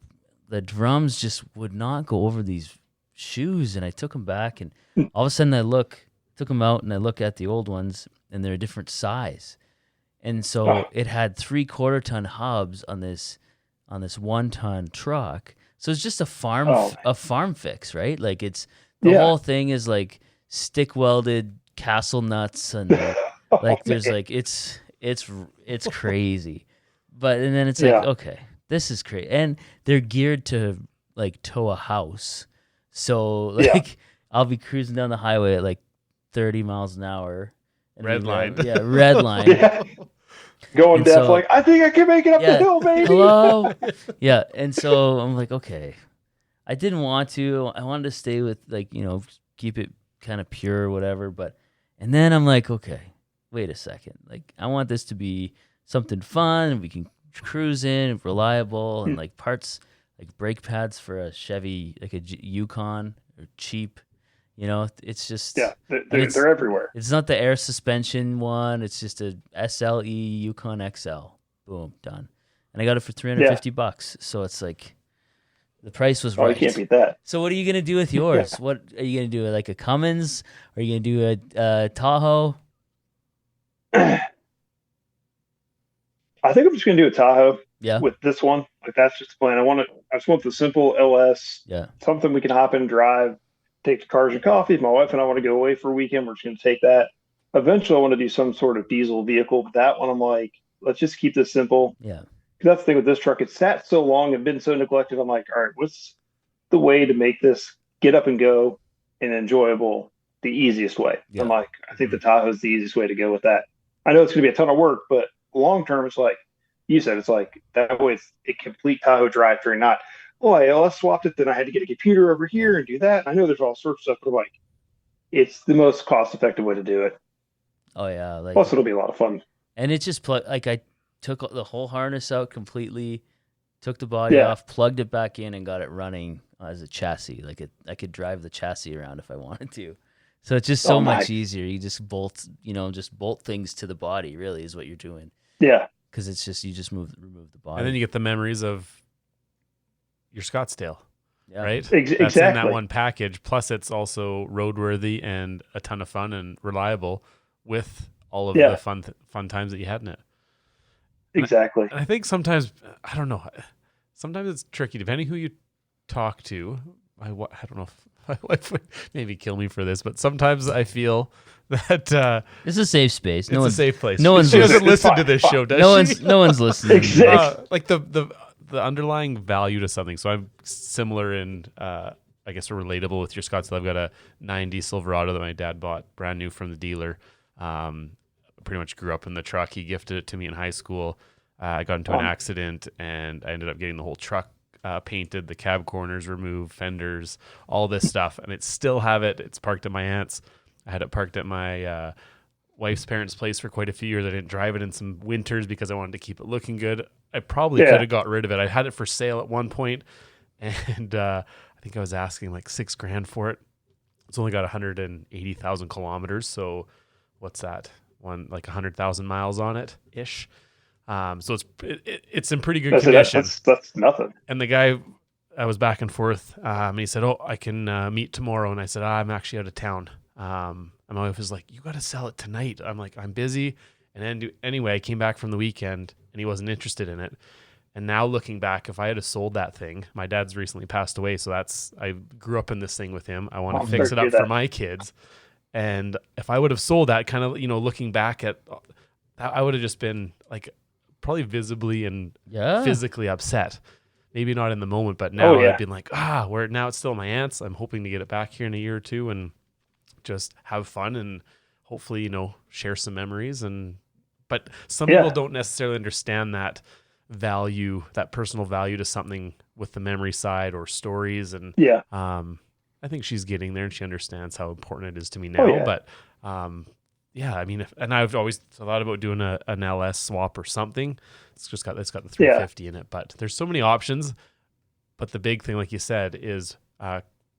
the drums just would not go over these shoes, and I took them back, and all of a sudden took them out, and I look at the old ones, and they're a different size, and so it had 3/4 ton hubs on this 1-ton truck. So it's just a farm fix, right? Like it's the whole thing is like stick welded castle nuts and like there's like it's crazy. And then it's like, okay, this is crazy. And they're geared to like tow a house. So like I'll be cruising down the highway at like 30 miles an hour. Red line. Red line. Going And deaf, so- like, I think I can make it up the hill, baby. Hello. Yeah. And so I'm like, okay. I didn't want to. I wanted to stay with, like, keep it kind of pure or whatever. And then I'm like, okay, wait a second. Like, I want this to be something fun and we can cruise in, reliable, and like parts, like brake pads for a Chevy, like a Yukon, are cheap. It's just, Yeah, it's- they're everywhere. It's not the air suspension one. It's just a SLE Yukon XL. Boom, done. And I got it for $350. So it's like the price was right. You can't beat that. So what are you gonna do with yours? Yeah. What are you gonna do? Like a Cummins? Are you gonna do a Tahoe? I think I'm just gonna do a Tahoe. Yeah. With this one, like that's just the plan. I just want the simple LS. Yeah. Something we can hop in and drive, take the cars and coffee. If my wife and I want to go away for a weekend, we're just gonna take that. Eventually, I want to do some sort of diesel vehicle, but that one I'm like, let's just keep this simple. Yeah. That's the thing with this truck. It's sat so long and been so neglected. I'm like, all right, what's the way to make this get up and go and enjoyable the easiest way? Yeah. I'm like, I think the Tahoe is the easiest way to go with that. I know it's going to be a ton of work, but long term, it's like you said, it's like that way it's a complete Tahoe drivetrain, not, oh, I LS swapped it, then I had to get a computer over here and do that. I know there's all sorts of stuff, but I'm like, it's the most cost effective way to do it. Oh yeah. Like, Plus, it'll be a lot of fun. and it just I took the whole harness out completely, took the body off, plugged it back in, and got it running as a chassis. Like I could drive the chassis around if I wanted to. So it's just so much easier. You just bolt things to the body. Really, is what you're doing. Yeah. Because it's just you just remove the body, And then you get the memories of your Scottsdale, right? That's Exactly. in that one package. Plus, it's also roadworthy and a ton of fun and reliable with all of the fun times that you had in it. Exactly. And I think sometimes, I don't know, sometimes it's tricky depending who you talk to. I don't know if my wife would maybe kill me for this, but sometimes I feel that it's a safe space. It's a safe place. No one's she doesn't listen to fine, this fine. show, does she? No one's listening. Exactly. Like the underlying value to something. So I'm similar in, I guess, relatable with your Scottsdale. I've got a 90 Silverado that my dad bought brand new from the dealer. Pretty much grew up in the truck. He gifted it to me in high school. I got into an accident and I ended up getting the whole truck painted, the cab corners removed, fenders, all this stuff. And it still have it. It's parked at my aunt's. I had it parked at my wife's parents' place for quite a few years. I didn't drive it in some winters because I wanted to keep it looking good. I probably could have got rid of it. I had it for sale at one point, and I think I was asking like $6,000 for it. It's only got 180,000 kilometers. So what's that? Like 100,000 miles on it ish. So it's in pretty good condition. That's nothing. And the guy, I was back and forth, and he said, "Oh, I can meet tomorrow." And I said, "I'm actually out of town." And my wife was like, "You got to sell it tonight." I'm like, "I'm busy." And then anyway, I came back from the weekend, and he wasn't interested in it. And now looking back, if I had sold that thing, my dad's recently passed away, so I grew up in this thing with him. I want to fix it up for my kids. And if I would have sold that, kind of, looking back at that, I would have just been like probably visibly and physically upset. Maybe not in the moment, but now I've been like, where now it's still my aunt's. I'm hoping to get it back here in a year or two and just have fun and hopefully, share some memories. But some people don't necessarily understand that value, that personal value to something with the memory side or stories. And I think she's getting there and she understands how important it is to me now. But I mean, and I've always thought about doing an LS swap or something. It's got the 350 in it, but there's so many options. But the big thing, like you said, is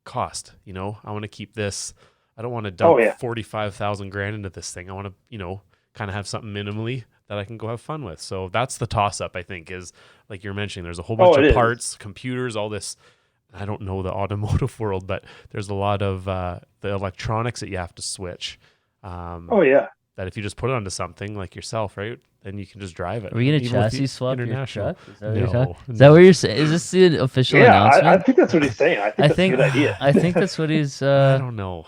cost. I want to keep this. I don't want to dump 45,000 grand into this thing. I want to, kind of have something minimally that I can go have fun with. So that's the toss up, I think, is like you're mentioning, there's a whole bunch of parts, computers, all this. I don't know the automotive world, but there's a lot of the electronics that you have to switch. That if you just put it onto something like yourself, right, then you can just drive it. Are we going to chassis swap your truck? Is that what you're saying? Is this the official announcement? I think that's what he's saying. I think that's a good idea. I think that's what he's... I don't know.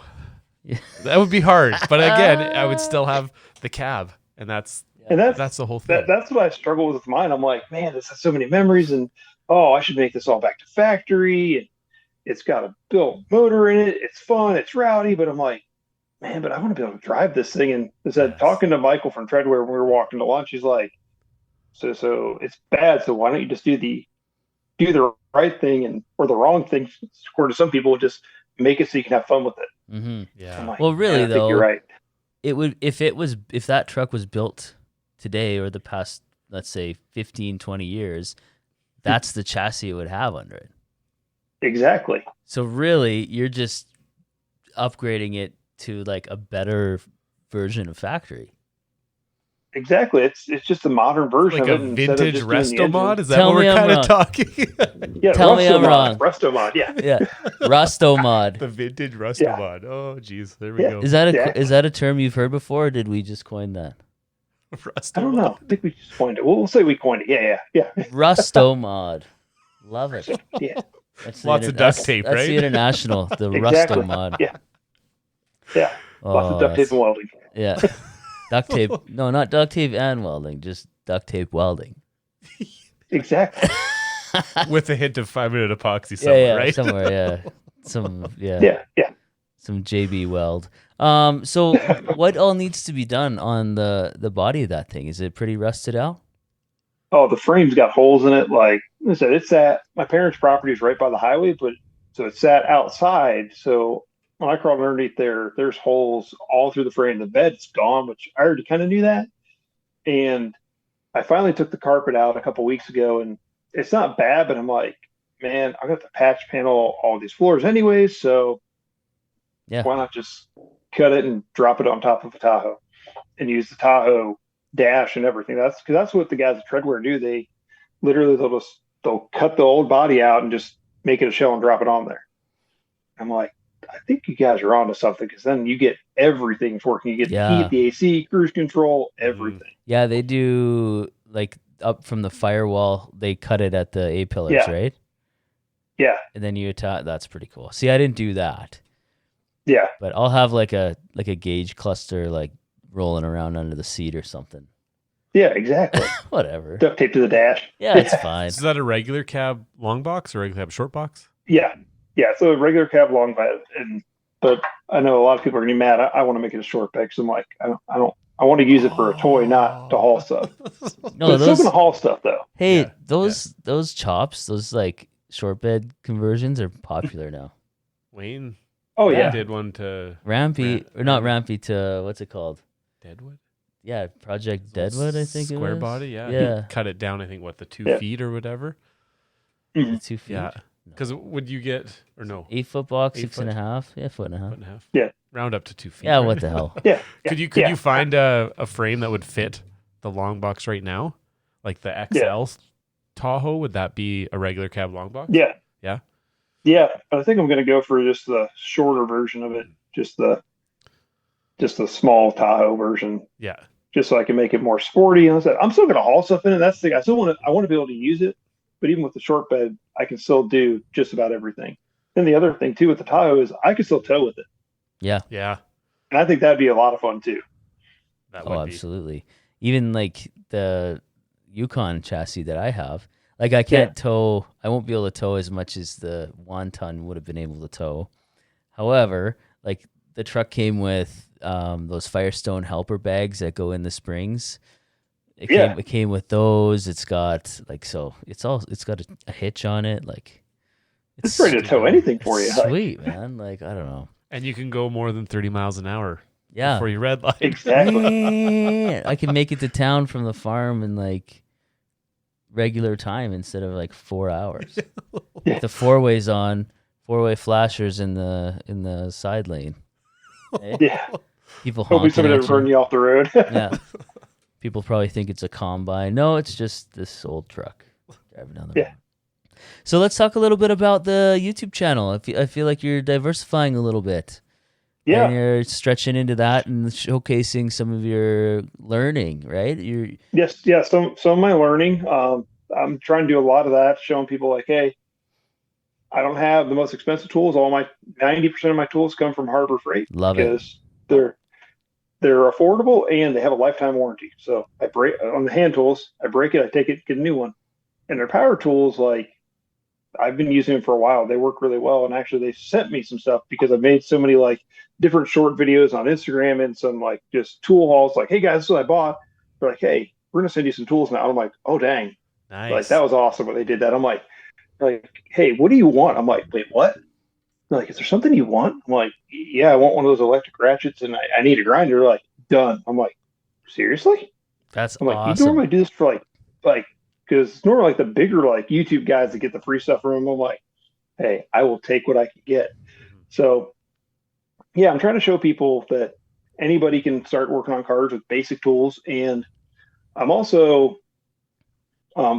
That would be hard. But again, I would still have the cab. And that's the whole thing. That's what I struggle with mine. I'm like, man, this has so many memories, and I should make this all back to factory. And it's got a built motor in it. It's fun. It's rowdy. But I'm like, man, but I want to be able to drive this thing. And I said, Yes. talking to Michael from Treadwear when we were walking to lunch, he's like, so it's bad. So why don't you just do the right thing and or the wrong thing, according to some people, just make it so you can have fun with it. Mm-hmm. I'm Yeah. like, Well, really man, I think you're though, right. it would if that truck was built today or the past, let's say 15, 20 years, that's the chassis it would have under it. Exactly. So really, you're just upgrading it to like a better version of factory. Exactly. It's just a modern version Like of a it instead of vintage just doing the resto mod? engine. Is that Tell what me we're I'm kind of wrong. talking? Yeah, Tell me I'm Resto wrong. mod. Resto mod. Yeah. Yeah, Rusto mod. The vintage resto Yeah. mod. Oh, geez. There we Yeah. go. Is that Exactly. is that a term you've heard before, or did we just coin that? Resto I don't mod. know. I think we just coined it. We'll say we coined it. Yeah. Rusto mod. Love it. Yeah. That's Lots of duct tape, that's right? the international, the Exactly. Rusto mod. Yeah. Yeah. Lots of duct tape and welding. Yeah. Duct tape. No, not duct tape and welding, just duct tape welding. Exactly. With a hint of 5-minute epoxy Yeah, somewhere, yeah, right? somewhere, yeah. Some Yeah. some JB weld. So what all needs to be done on the body of that thing? Is it pretty rusted out? Oh, the frame's got holes in it. Like I said, it's at my parents' property is right by the highway, but so it's sat outside. So when I crawled underneath there, there's holes all through the frame. The bed's gone, which I already kind of knew that. And I finally took the carpet out a couple weeks ago, and it's not bad, but I'm like, man, I got to patch panel all these floors anyways, so Yeah. why not just cut it and drop it on top of a Tahoe and use the Tahoe dash and everything? That's because that's what the guys at Treadwear do. They literally they'll cut the old body out and just make it a shell and drop it on there. I'm like, I think you guys are onto something because then you get everything's working. You get the heat, the AC, cruise control, everything. Yeah, they do like up from the firewall, they cut it at the A pillars, Yeah. right? Yeah, And then you attach. That's pretty cool. See, I didn't do that, yeah, but I'll have like a gauge cluster like rolling around under the seat or something. yeah, exactly. Whatever. Duct tape to the dash. Yeah, it's fine. Is that a regular cab long box or regular cab short box? Yeah, yeah. So a regular cab long bed, but I know a lot of people are gonna be mad. I want to make it a short bed because I'm like, I don't. I want to use it for a toy, not to haul stuff. No, But it's still those. gonna haul stuff though. Hey, Yeah, those chops, those like short bed conversions are popular now. Wayne Oh yeah, did one to Rampy or not Rampy to what's it called? Deadwood? Yeah, Project Deadwood, I think Square it was. body, yeah. Yeah. He cut it down, I think, what, the 2 Yeah. feet or whatever? Mhm. The 2 feet. Yeah. Because would you get, or no, 8-foot box, 8 six and a half. Yeah, foot and a half. foot and a half? Yeah. Round up to 2 feet. Yeah, right? what the hell? yeah. Could you yeah. find a frame that would fit the long box right now? Like the XL Tahoe, would that be a regular cab long box? Yeah. Yeah? Yeah. I think I'm gonna go for just the shorter version of it, just the small Tahoe version, Yeah. just so I can make it more sporty. And I said, I'm still gonna haul stuff in it. That's the thing. I want to be able to use it, but even with the short bed, I can still do just about everything. Then the other thing too with the Tahoe is I can still tow with it, Yeah. Yeah. and I think that'd be a lot of fun too. That Oh, would be. absolutely. Even like the Yukon chassis that I have, like I can't tow. I won't be able to tow as much as the 1 ton would have been able to tow. However, like the truck came with those Firestone helper bags that go in the springs. It came with those. It's got like it's got a hitch on it. Like It's ready to tow anything for you. Like, Sweet, man. Like I don't know. And you can go more than 30 miles an hour Yeah. before you red light. exactly. I can make it to town from the farm in like regular time instead of like 4 hours. With the 4-ways on, 4-way flashers in the side lane. Eh? Yeah. People Hopefully honking somebody at doesn't run you. you off the road. Yeah. People probably think it's a combine. No, it's just this old truck driving down the road. Yeah. So let's talk a little bit about the YouTube channel. I feel like you're diversifying a little bit. Yeah. And you're stretching into that and showcasing some of your learning, right? Yes. Yeah. Some of my learning. I'm trying to do a lot of that, showing people like, hey, I don't have the most expensive tools. 90% of my tools come from Harbor Freight Love it. because they're affordable and they have a lifetime warranty. So I break on the hand tools, I break it, I take it, get a new one. And their power tools, like I've been using them for a while. They work really well. And actually they sent me some stuff because I've made so many like different short videos on Instagram and some like just tool hauls, like, hey guys, this is what I bought. They're like, hey, we're gonna send you some tools now. I'm like, oh dang. Like Nice. that was awesome when they did that. I'm like, hey, what do you want? I'm like, wait, what? They're like, is there something you want? I'm like, yeah, I want one of those electric ratchets and I need a grinder. They're like, done. I'm like, seriously? That's I'm like, you awesome. normally do this for like, because it's normally like the bigger like YouTube guys that get the free stuff from them. I'm like, hey, I will take what I can get. Mhm. So yeah, I'm trying to show people that anybody can start working on cars with basic tools. And I'm also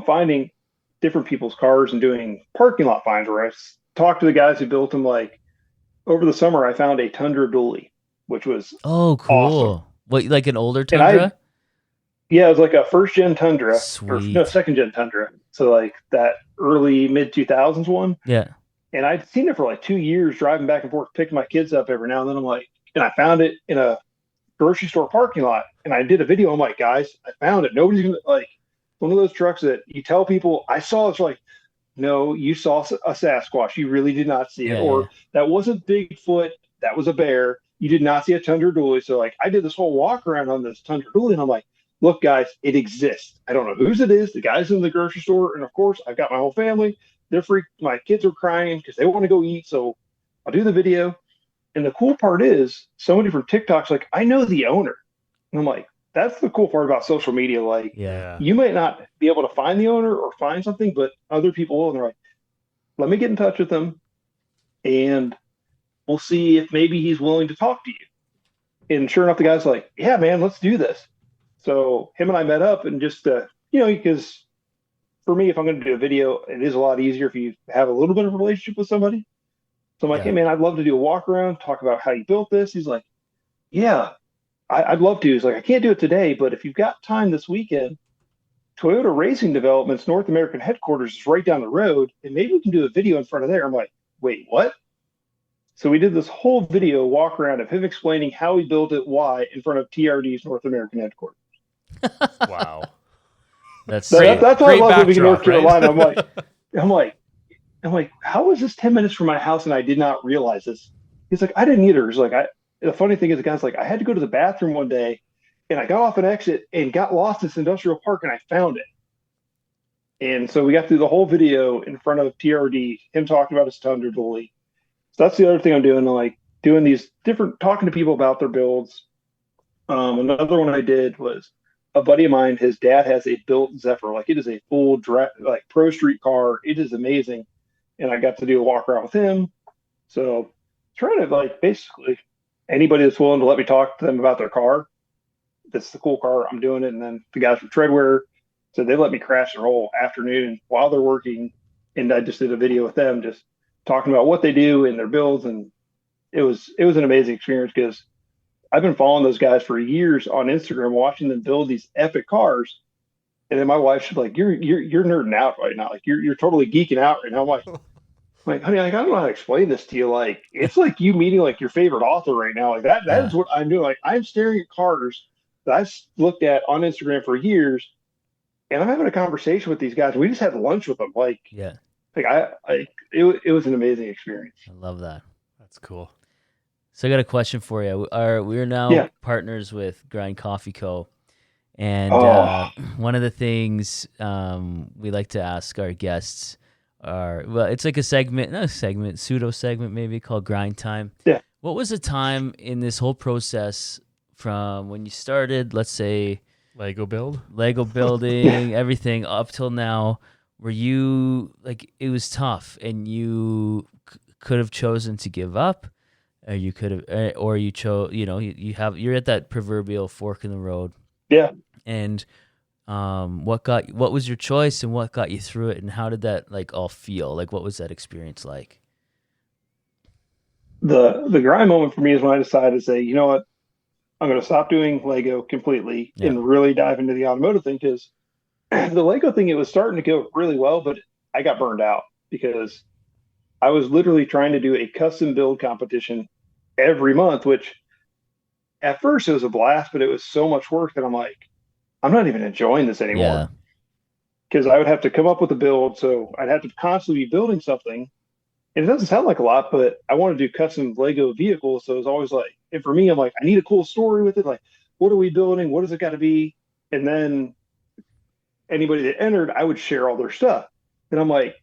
finding different people's cars and doing parking lot finds where I talk to the guys who built them. Like over the summer, I found a Tundra dually, which was Oh, awesome. cool. What, like an older And I, Tundra? yeah, it was like a first gen Tundra or no, Sweet. second gen Tundra. So like that early mid 2000s one. Yeah. And I'd seen it for like 2 years driving back and forth, picking my kids up every now and then. I'm like, and I found it in a grocery store parking lot. And I did a video. I'm like, guys, I found it. Nobody's gonna like one of those trucks that you tell people I saw. It's like, no, you saw a Sasquatch. You really did not see it. Yeah, yeah. Or that wasn't Bigfoot. That was a bear. You did not see a Tundra dually. So like I did this whole walk around on this Tundra dually. And I'm like, look, guys, it exists. I don't know whose it is. The guys in the grocery store. And of course, I've got my whole family. They're freaked. My kids are crying because they want to go eat. So I'll do the video. And the cool part is somebody from TikTok's like, I know the owner. And I'm like, that's the cool part about social media. Like, Yeah. Yeah. you might not be able to find the owner or find something, but other people will. And they're like, let me get in touch with them and we'll see if maybe he's willing to talk to you. And sure enough, the guy's like, yeah, man, let's do this. So him and I met up and just, because for me, if I'm going to do a video, it is a lot easier if you have a little bit of a relationship with somebody. So I'm like, hey, Yeah. man, I'd love to do a walk around, talk about how you built this. He's like, yeah, I'd love to. He's like, I can't do it today, but if you've got time this weekend, Toyota Racing Development's North American headquarters is right down the road, and maybe we can do a video in front of there. I'm like, wait, what? So we did this whole video walk around of him explaining how he built it, why, in front of TRD's North American headquarters. Wow. That's So sick. that's why I Great love living in North backdrop, right? Carolina. I'm like, how is this 10 minutes from my house and I did not realize this? He's like, I didn't either. He's like, the funny thing is, the guy's like, I had to go to the bathroom one day and I got off an exit and got lost in this industrial park and I found it. And so we got through the whole video in front of TRD, him talking about his Tundra dually. So that's the other thing I'm doing, like doing these different, talking to people about their builds. Another one I did was a buddy of mine. His dad has a built Zephyr, like it is a full like pro street car. It is amazing, and I got to do a walk around with him. So trying to like basically anybody that's willing to let me talk to them about their car. That's the cool car. I'm doing it, and then the guys from Treadwear, so they let me crash their whole afternoon while they're working, and I just did a video with them, just talking about what they do and their builds, and it was an amazing experience because I've been following those guys for years on Instagram, watching them build these epic cars. And then my wife's like, "You're nerding out right now. Like you're totally geeking out right now." I'm like, honey, like, I don't know how to explain this to you. Like it's like you meeting like your favorite author right now. Like that Yeah. is what I'm doing. Like I'm staring at cars that I've looked at on Instagram for years, and I'm having a conversation with these guys. We just had lunch with them. Yeah. It was an amazing experience. I love that. That's cool. So I got a question for you. We're now Yeah. partners with Grind Coffee Co. And Oh, one of the things we like to ask our guests are, well, it's like a segment, not a segment, pseudo segment maybe, called Grind Time. yeah. What was a time in this whole process from when you started, let's say, Lego build. Lego building, everything up till now, where you, like, it was tough and you could have chosen to give up, or you could have, or you chose, you're at that proverbial fork in the road. Yeah. And what was your choice and what got you through it, and how did that like all feel? Like, what was that experience like? The grind moment for me is when I decided to say, you know what, I'm going to stop doing Lego completely Yeah. and really dive into the automotive thing because the Lego thing, it was starting to go really well, but I got burned out because I was literally trying to do a custom build competition every month, which at first it was a blast, but it was so much work that I'm like, I'm not even enjoying this anymore. Yeah. because I would have to come up with a build. So I'd have to constantly be building something. And it doesn't sound like a lot, but I want to do custom Lego vehicles. So it's always like, and for me, I'm like, I need a cool story with it. Like, what are we building? What does it got to be? And then anybody that entered, I would share all their stuff. And I'm like,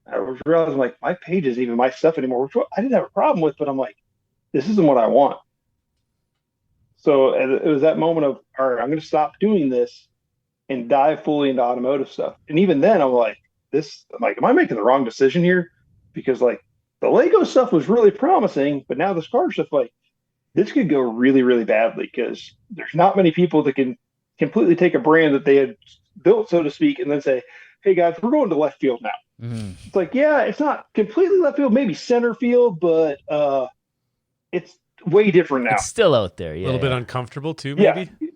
I was realizing like my page isn't even my stuff anymore, which I didn't have a problem with, but I'm like, this isn't what I want. So it was that moment of, all right, I'm going to stop doing this and dive fully into automotive stuff. And even then, I'm like, I'm like, am I making the wrong decision here? Because like the Lego stuff was really promising, but now this car stuff, like this could go really, really badly because there's not many people that can completely take a brand that they had built, so to speak, and then say, hey guys, we're going to left field now. Mm-hmm. It's like, yeah, it's not completely left field, maybe center field, but it's way different now. It's still out there. Yeah. A little bit uncomfortable too, maybe? Yeah.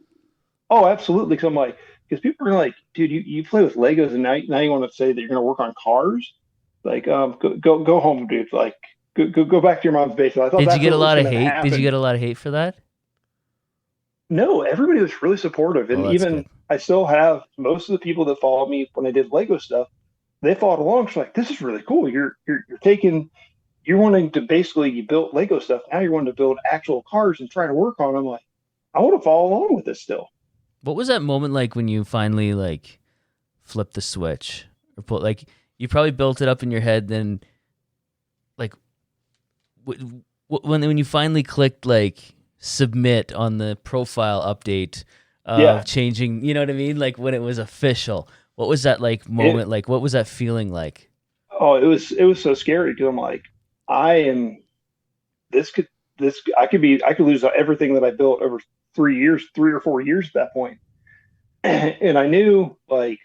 Oh, absolutely. Because I'm like, because people are like, dude, you play with Legos and now you want to say that you're going to work on cars? Like, go home, dude. Like, go back to your mom's basement. I thought Did you get a lot of hate? Happen. Did you get a lot of hate for that? No, everybody was really supportive. And even good. I still have most of the people that followed me when I did Lego stuff, they followed along. So like, this is really cool. You're wanting to basically, you built Lego stuff. Now you're wanting to build actual cars and try to work on them. Like, I want to follow along with this still. What was that moment like when you finally like flipped the switch or put like, you probably built it up in your head, then like when you finally clicked like submit on the profile update of changing, you know what I mean? Like when it was official, what was that like moment? Like, what was that feeling like? Oh, it was so scary because I'm like, I could lose everything that I built over 3 or 4 years at that point. And I knew like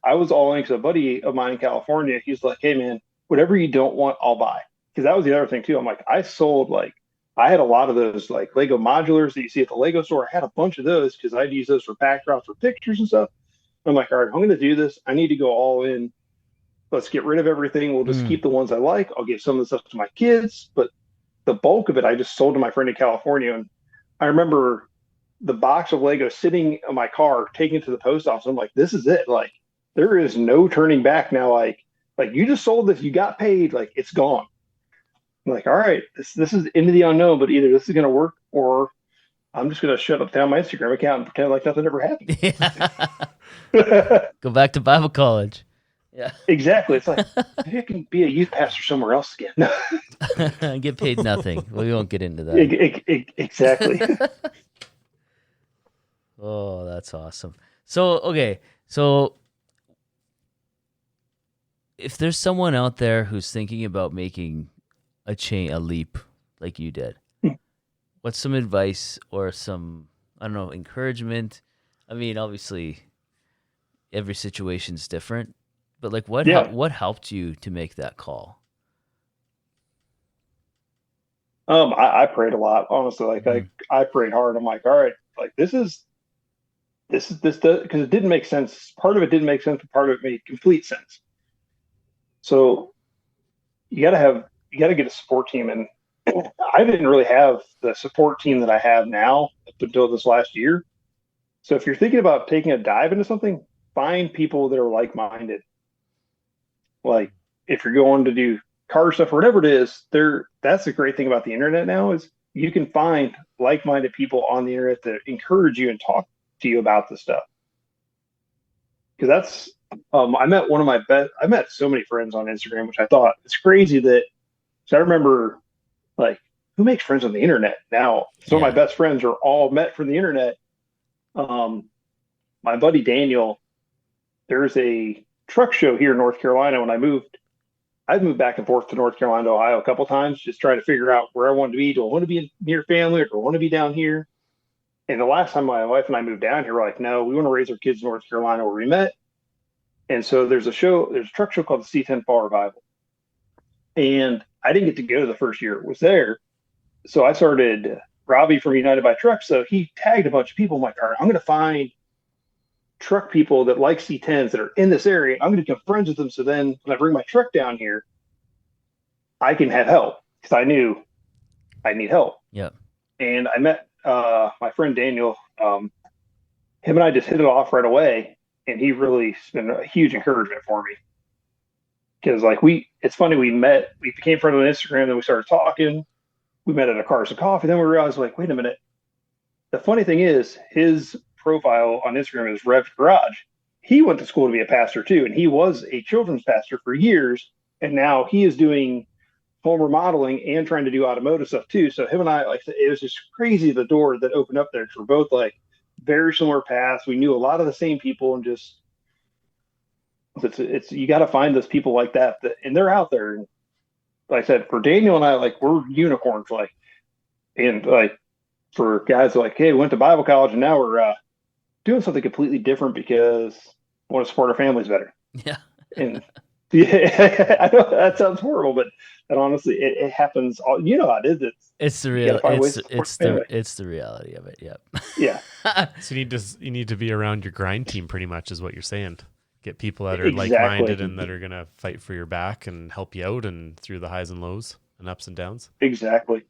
I was all in because a buddy of mine in California, he's like, hey man, whatever you don't want, I'll buy. Because that was the other thing too. I'm like, I had a lot of those like Lego modulars that you see at the Lego store. I had a bunch of those because I'd use those for backdrops for pictures and stuff. I'm like, all right, I'm going to do this. I need to go all in. Let's get rid of everything. We'll just keep the ones I like. I'll give some of the stuff to my kids, but the bulk of it, I just sold to my friend in California. And I remember the box of Lego sitting in my car, taking it to the post office. I'm like, this is it. Like, there is no turning back now. Like you just sold this, you got paid, like it's gone. I'm like, all right, this is into the unknown, but either this is going to work or I'm just going to shut up down my Instagram account and pretend like nothing ever happened. Yeah. Go back to Bible college. Yeah. Exactly. It's like, maybe I can be a youth pastor somewhere else again. Get paid nothing. We won't get into that. Exactly. Oh, that's awesome. So, okay. So if there's someone out there who's thinking about making a leap like you did, what's some advice or some, I don't know, encouragement? I mean, obviously every situation's different, but like what helped you to make that call? I prayed a lot, honestly. Like I prayed hard. I'm like, all right, like this does, because it didn't make sense. Part of it didn't make sense, but part of it made complete sense. So you got to get a support team. And I didn't really have the support team that I have now up until this last year. So if you're thinking about taking a dive into something, find people that are like-minded. Like if you're going to do car stuff or whatever it is, that's the great thing about the internet now is you can find like-minded people on the internet that encourage you and talk to you about this stuff. Because that's, I met so many friends on Instagram, which I thought it's crazy that, so I remember like, who makes friends on the internet now? Some of my best friends are all met from the internet. My buddy Daniel, there's a truck show here in North Carolina. When I've moved back and forth to North Carolina to Ohio a couple times, just trying to figure out where I wanted to be. Do I want to be near family or do I want to be down here? And the last time my wife and I moved down here, we're like, no, we want to raise our kids in North Carolina where we met. And so there's a truck show called the C10 Fall Revival. And I didn't get to go the first year it was there. So I started, Robbie from United by Trucks, so he tagged a bunch of people. I'm like, all right, I'm going to find truck people that like C10s that are in this area. I'm going to become friends with them. So then when I bring my truck down here, I can have help because I knew I need help. Yeah. And I met my friend Daniel. Him and I just hit it off right away. and he really has been a huge encouragement for me. Because it's funny, we became friends on Instagram, then we started talking. We met at a Cars and Coffee. Then we realized, like, wait a minute. The funny thing is, his profile on Instagram is Rev Garage. He went to school to be a pastor too, and he was a children's pastor for years. And now he is doing home remodeling and trying to do automotive stuff too. So him and I, like, it was just crazy the door that opened up there. We're both like very similar paths. We knew a lot of the same people, and just it's you got to find those people like that, and they're out there. And like I said, for Daniel and I, like, we're unicorns, like, and like for guys like, hey, we went to Bible college and now we're doing something completely different because we want to support our families better. Yeah. And yeah, I know that sounds horrible, but honestly, it happens. You know how it is. It's the reality of it. Yep. Yeah. So you need to be around your grind team, pretty much, is what you're saying. Get people that are like-minded and that are going to fight for your back and help you out and through the highs and lows and ups and downs. Exactly.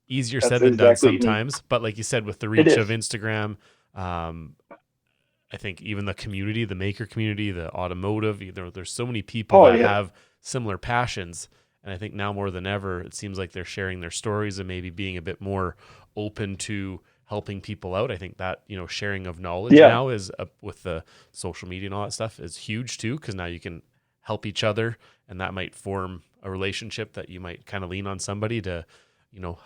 Easier said than done sometimes, but like you said, with the reach of Instagram, I think even the community, the maker community, the automotive, there's so many people that have similar passions. And I think now more than ever, it seems like they're sharing their stories and maybe being a bit more open to helping people out. I think that, sharing of knowledge now is with the social media and all that stuff is huge too, because now you can help each other, and that might form a relationship that you might kind of lean on somebody to,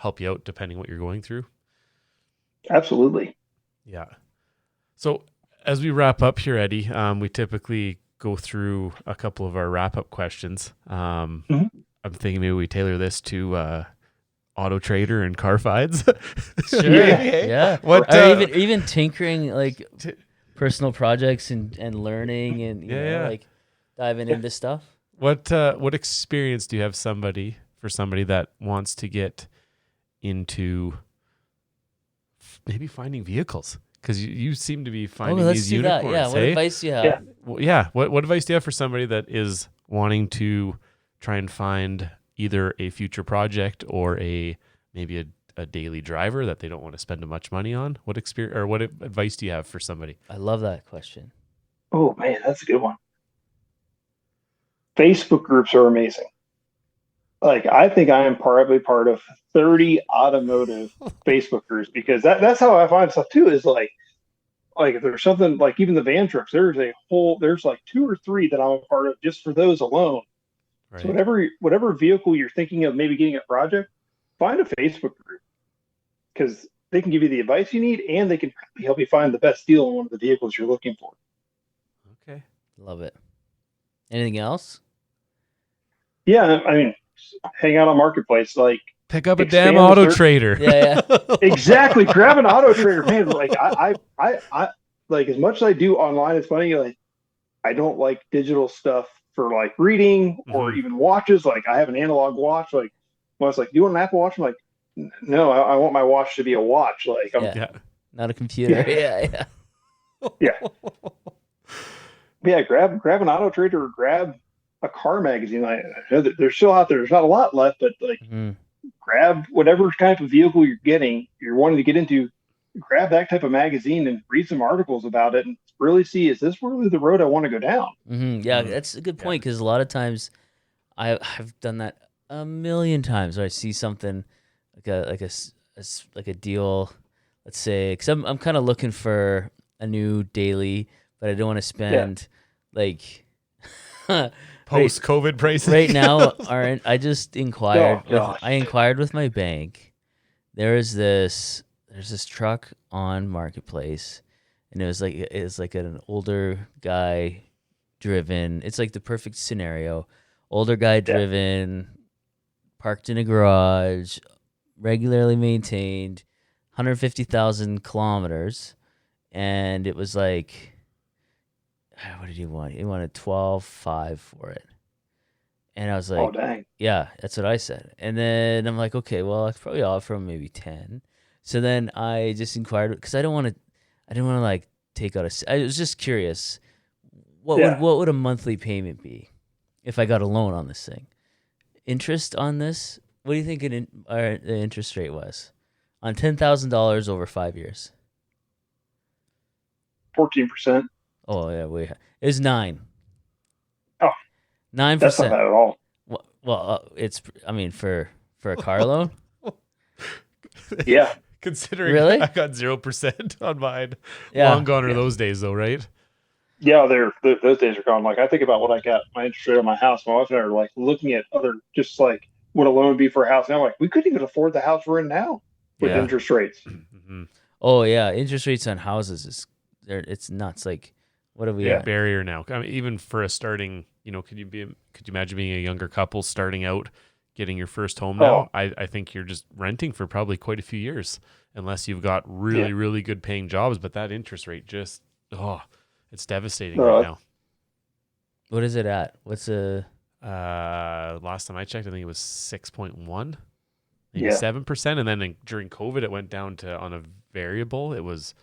help you out depending what you're going through. Absolutely. Yeah. So as we wrap up here, Eddie, we typically go through a couple of our wrap-up questions. I'm thinking maybe we tailor this to Auto Trader and Car Finds. Sure. Yeah. What? Even tinkering, like personal projects and learning and like diving into stuff. What experience do you have for somebody that wants to get into maybe finding vehicles? Because you seem to be finding these unicorns. Yeah. What advice do you have? What advice do you have for somebody that is wanting to try and find either a future project or maybe a daily driver that they don't want to spend much money on? What advice do you have for somebody? I love that question. Oh man, that's a good one. Facebook groups are amazing. Like, I think I am probably part of 30 automotive Facebook groups, because that's how I find stuff too, is like if there's something, like even the van trucks, there's like 2 or 3 that I'm a part of just for those alone. Right. So whatever vehicle you're thinking of maybe getting a project, find a Facebook group, because they can give you the advice you need, and they can probably help you find the best deal on one of the vehicles you're looking for. Okay. Love it. Anything else? Yeah, I mean, hang out on Marketplace, like pick up a damn Auto Trader. Yeah. Exactly. Grab an Auto Trader, man. Like I like, as much as I do online, it's funny, like I don't like digital stuff for like reading or even watches. Like, I have an analog watch. Like, when I was like, do you want an Apple Watch? I'm like, no, I want my watch to be a watch. Like, not a computer. Yeah. Yeah, grab an Auto Trader, or grab a car magazine. I know that they're still out there. There's not a lot left, but like, grab whatever type of vehicle you're wanting to get into. Grab that type of magazine and read some articles about it, and really see, is this really the road I want to go down? Yeah, that's a good point, because a lot of times I've done that a million times, where I see something like a deal, let's say, because I'm kind of looking for a new daily, but I don't want to spend like post-COVID pricing right now. I just inquired. I inquired with my bank. There's this truck on Marketplace, and it's like an older guy driven. It's like the perfect scenario. Older guy driven, parked in a garage, regularly maintained, 150,000 kilometers, and it was like, what did he want? He wanted $12,500 for it. And I was like, oh, dang. Yeah, that's what I said. And then I'm like, okay, well, I could probably offer him maybe 10. So then I just inquired, because I didn't want to like take out I was just curious, what would a monthly payment be if I got a loan on this thing? Interest on this? What do you think the interest rate was on $10,000 over 5 years? 14%. Oh yeah, it's 9. Oh, 9%. that's not bad at all. Well, it's I mean for a car loan. Yeah. Considering Really? I got 0% on mine. Yeah. Long gone are those days, though, right? Yeah, those days are gone. Like I think about what I got my interest rate on my house. My wife and I are like looking at other, just like what a loan would be for a house. And I'm like, we couldn't even afford the house we're in now with Yeah. interest rates. Mm-hmm. Oh yeah, interest rates on houses it's nuts. Like, what do we? Yeah. At? Barrier now. I mean, even for a starting, could you imagine being a younger couple starting out, getting your first home now? I think you're just renting for probably quite a few years, unless you've got really, really good paying jobs. But that interest rate just, it's devastating right now. What is it at? What's a? Last time I checked, I think it was 6.1, maybe 7%, and then during COVID, it went down to, on a variable. It was,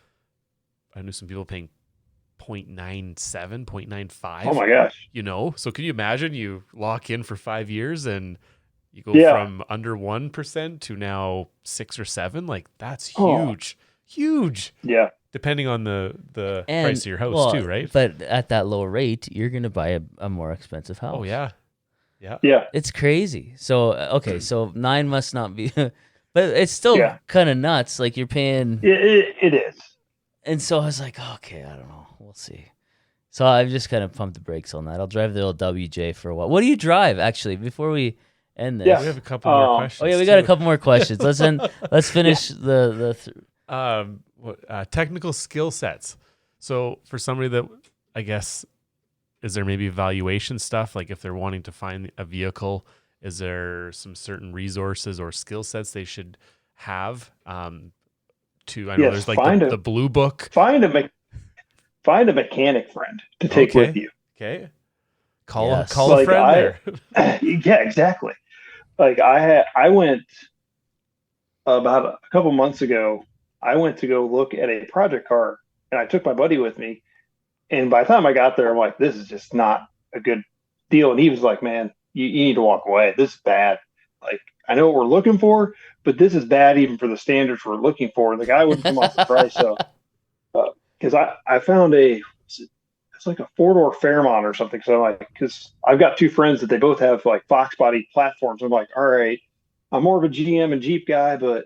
I knew some people paying 0.97, 0.95. Oh my gosh. So can you imagine you lock in for 5 years and you go from under 1% to now 6 or 7? Like that's huge. Yeah. Depending on the price of your house too, right? But at that low rate, you're going to buy a more expensive house. Oh yeah. It's crazy. So okay, so 9 must not be, but it's still kind of nuts. Like you're paying. It is. And so I was like, okay, I don't know, we'll see. So I've just kind of pumped the brakes on that. I'll drive the old WJ for a while. What do you drive actually? Before we end this, we have a couple more questions. Oh yeah, we got a couple more questions. Let's finish technical skill sets. So for somebody that, I guess, is there maybe evaluation stuff? Like if they're wanting to find a vehicle, is there some certain resources or skill sets they should have? There's like the blue book. Find a mechanic friend to take with you. Okay. Call a friend there. Yeah, exactly. Like I went about a couple months ago. I went to go look at a project car, and I took my buddy with me. And by the time I got there, I'm like, this is just not a good deal. And he was like, man, you need to walk away. This is bad. Like, I know what we're looking for, but this is bad even for the standards we're looking for. And the guy wouldn't come off the price. So, because I found it's like a 4-door Fairmont or something. So I'm like, because I've got 2 friends that they both have like Fox body platforms. I'm like, all right, I'm more of a GM and Jeep guy, but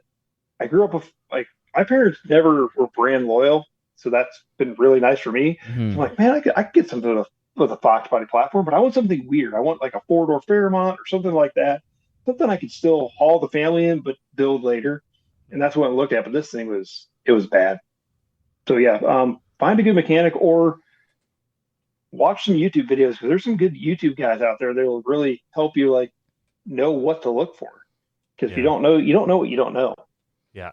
I grew up with like my parents never were brand loyal. So that's been really nice for me. Mm-hmm. So I'm like, man, I could get something with a Fox body platform, but I want something weird. I want like a 4-door Fairmont or something like that. Something I could still haul the family in, but build later. And that's what I looked at. But this thing was bad. So find a good mechanic or watch some YouTube videos, because there's some good YouTube guys out there that will really help you like know what to look for. Because if you don't know what you don't know. Yeah.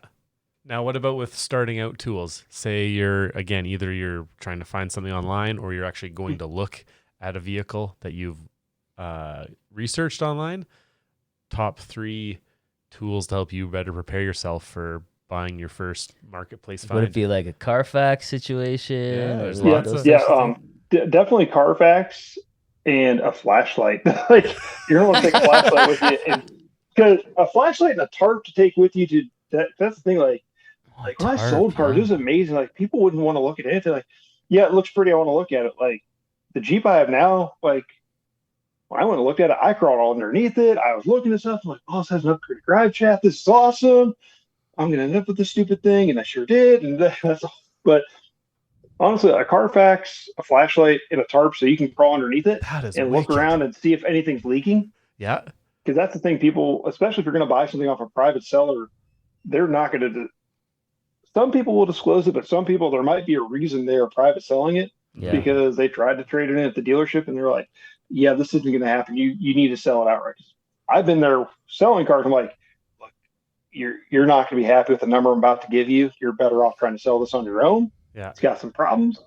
Now, what about with starting out tools? Say either you're trying to find something online, or you're actually going to look at a vehicle that you've researched online. Top 3 tools to help you better prepare yourself for buying your first marketplace find. Would it be like a Carfax situation? Yeah, there's lots of definitely Carfax and a flashlight. Like you're gonna want to take a flashlight with you, because a flashlight and a tarp to take with you that's the thing. Like when I sold cars, it was amazing. Like people wouldn't want to look at anything. Like, yeah, it looks pretty. I want to look at it. Like the Jeep I have now, like when I went and looked at it, I crawled all underneath it. I was looking at stuff. I'm like, oh, this has an upgraded drive shaft. This is awesome. I'm gonna end up with this stupid thing, and I sure did. And that's all. But honestly, a Carfax, a flashlight, and a tarp, so you can crawl underneath it and look around and see if anything's leaking. Yeah, because that's the thing. People, especially if you're going to buy something off a private seller, they're not going to. Some people will disclose it, but some people, there might be a reason they are private selling it because they tried to trade it in at the dealership, and they're like, "Yeah, this isn't going to happen. You need to sell it outright." I've been there selling cars. I'm like, "Look, you're not going to be happy with the number I'm about to give you. You're better off trying to sell this on your own. Yeah, it's got some problems."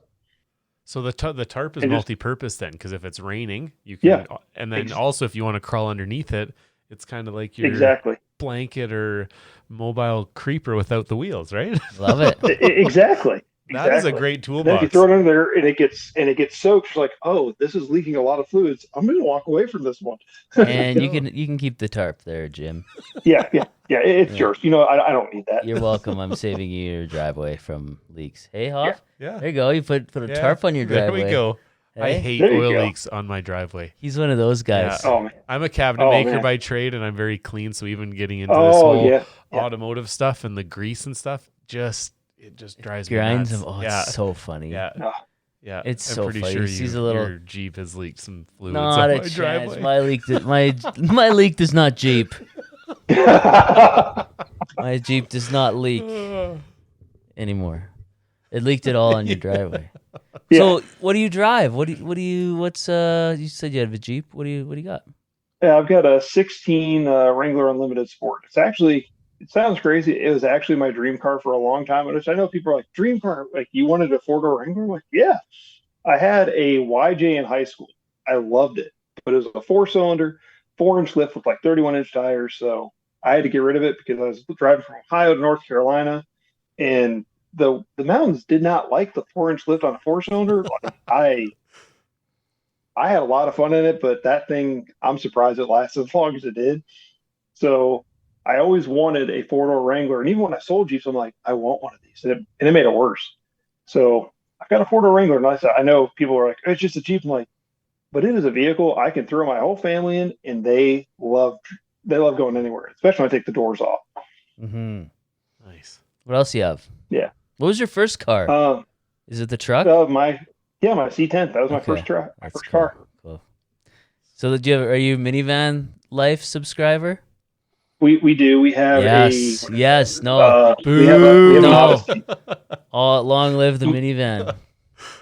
So the tarp is multi-purpose then, because if it's raining, you can, and then also if you want to crawl underneath it, it's kind of like your blanket or mobile creeper without the wheels, right? Love it. Exactly. That is a Exactly. great And then if you toolbox. throw it in there and it gets soaked, you're like, oh, this is leaking a lot of fluids. I'm going to walk away from this one. And go. you can keep the tarp there, Jim. Yeah. It's Yeah. yours. I don't need that. You're welcome. I'm saving you your driveway from leaks. Hey, Hoff. Yeah. There you go. You put a Yeah. tarp on your driveway. There we go. I Hey? hate There you oil go. leaks on my driveway. He's one of those guys. Yeah. Oh, man. I'm a cabinet Oh, maker man. by trade, and I'm very clean. So even getting into this Oh, whole yeah. automotive stuff and the grease and stuff, it just drives me Grinds nuts. him. Oh, yeah. it's so funny. Yeah. Oh. Yeah. It's I'm so pretty funny. sure He sees a little- your Jeep has leaked some fluids Not on a my chance. driveway. My leak does not Jeep. My Jeep does not leak anymore. It leaked it all on your driveway. Yeah. So what do you drive? You said you have a Jeep. What do you got? Yeah, I've got a 16 Wrangler Unlimited Sport. It sounds crazy. It was actually my dream car for a long time, which I know people are like, dream car? Like, you wanted a four-door Wrangler? I'm like, yeah. I had a YJ in high school. I loved it, but it was a four-cylinder, 4-inch lift with like 31-inch tires. So I had to get rid of it because I was driving from Ohio to North Carolina, and the mountains did not like the 4-inch lift on a four-cylinder. Like, I had a lot of fun in it, but that thing, I'm surprised it lasted as long as it did. So I always wanted a four-door Wrangler. And even when I sold Jeeps, I'm like, I want one of these. And it made it worse. So I've got a four-door Wrangler. And I know people are like, it's just a Jeep. I'm like, but it is a vehicle I can throw my whole family in, and they love going anywhere, especially when I take the doors off. Mm-hmm. Nice. What else you have? Yeah. What was your first car? Is it the truck? My C10. That was my Okay. first truck, my That's first cool. car. Cool. So are you a minivan life subscriber? We do. We have Yes. No. we have an No. Odyssey. Long live the minivan.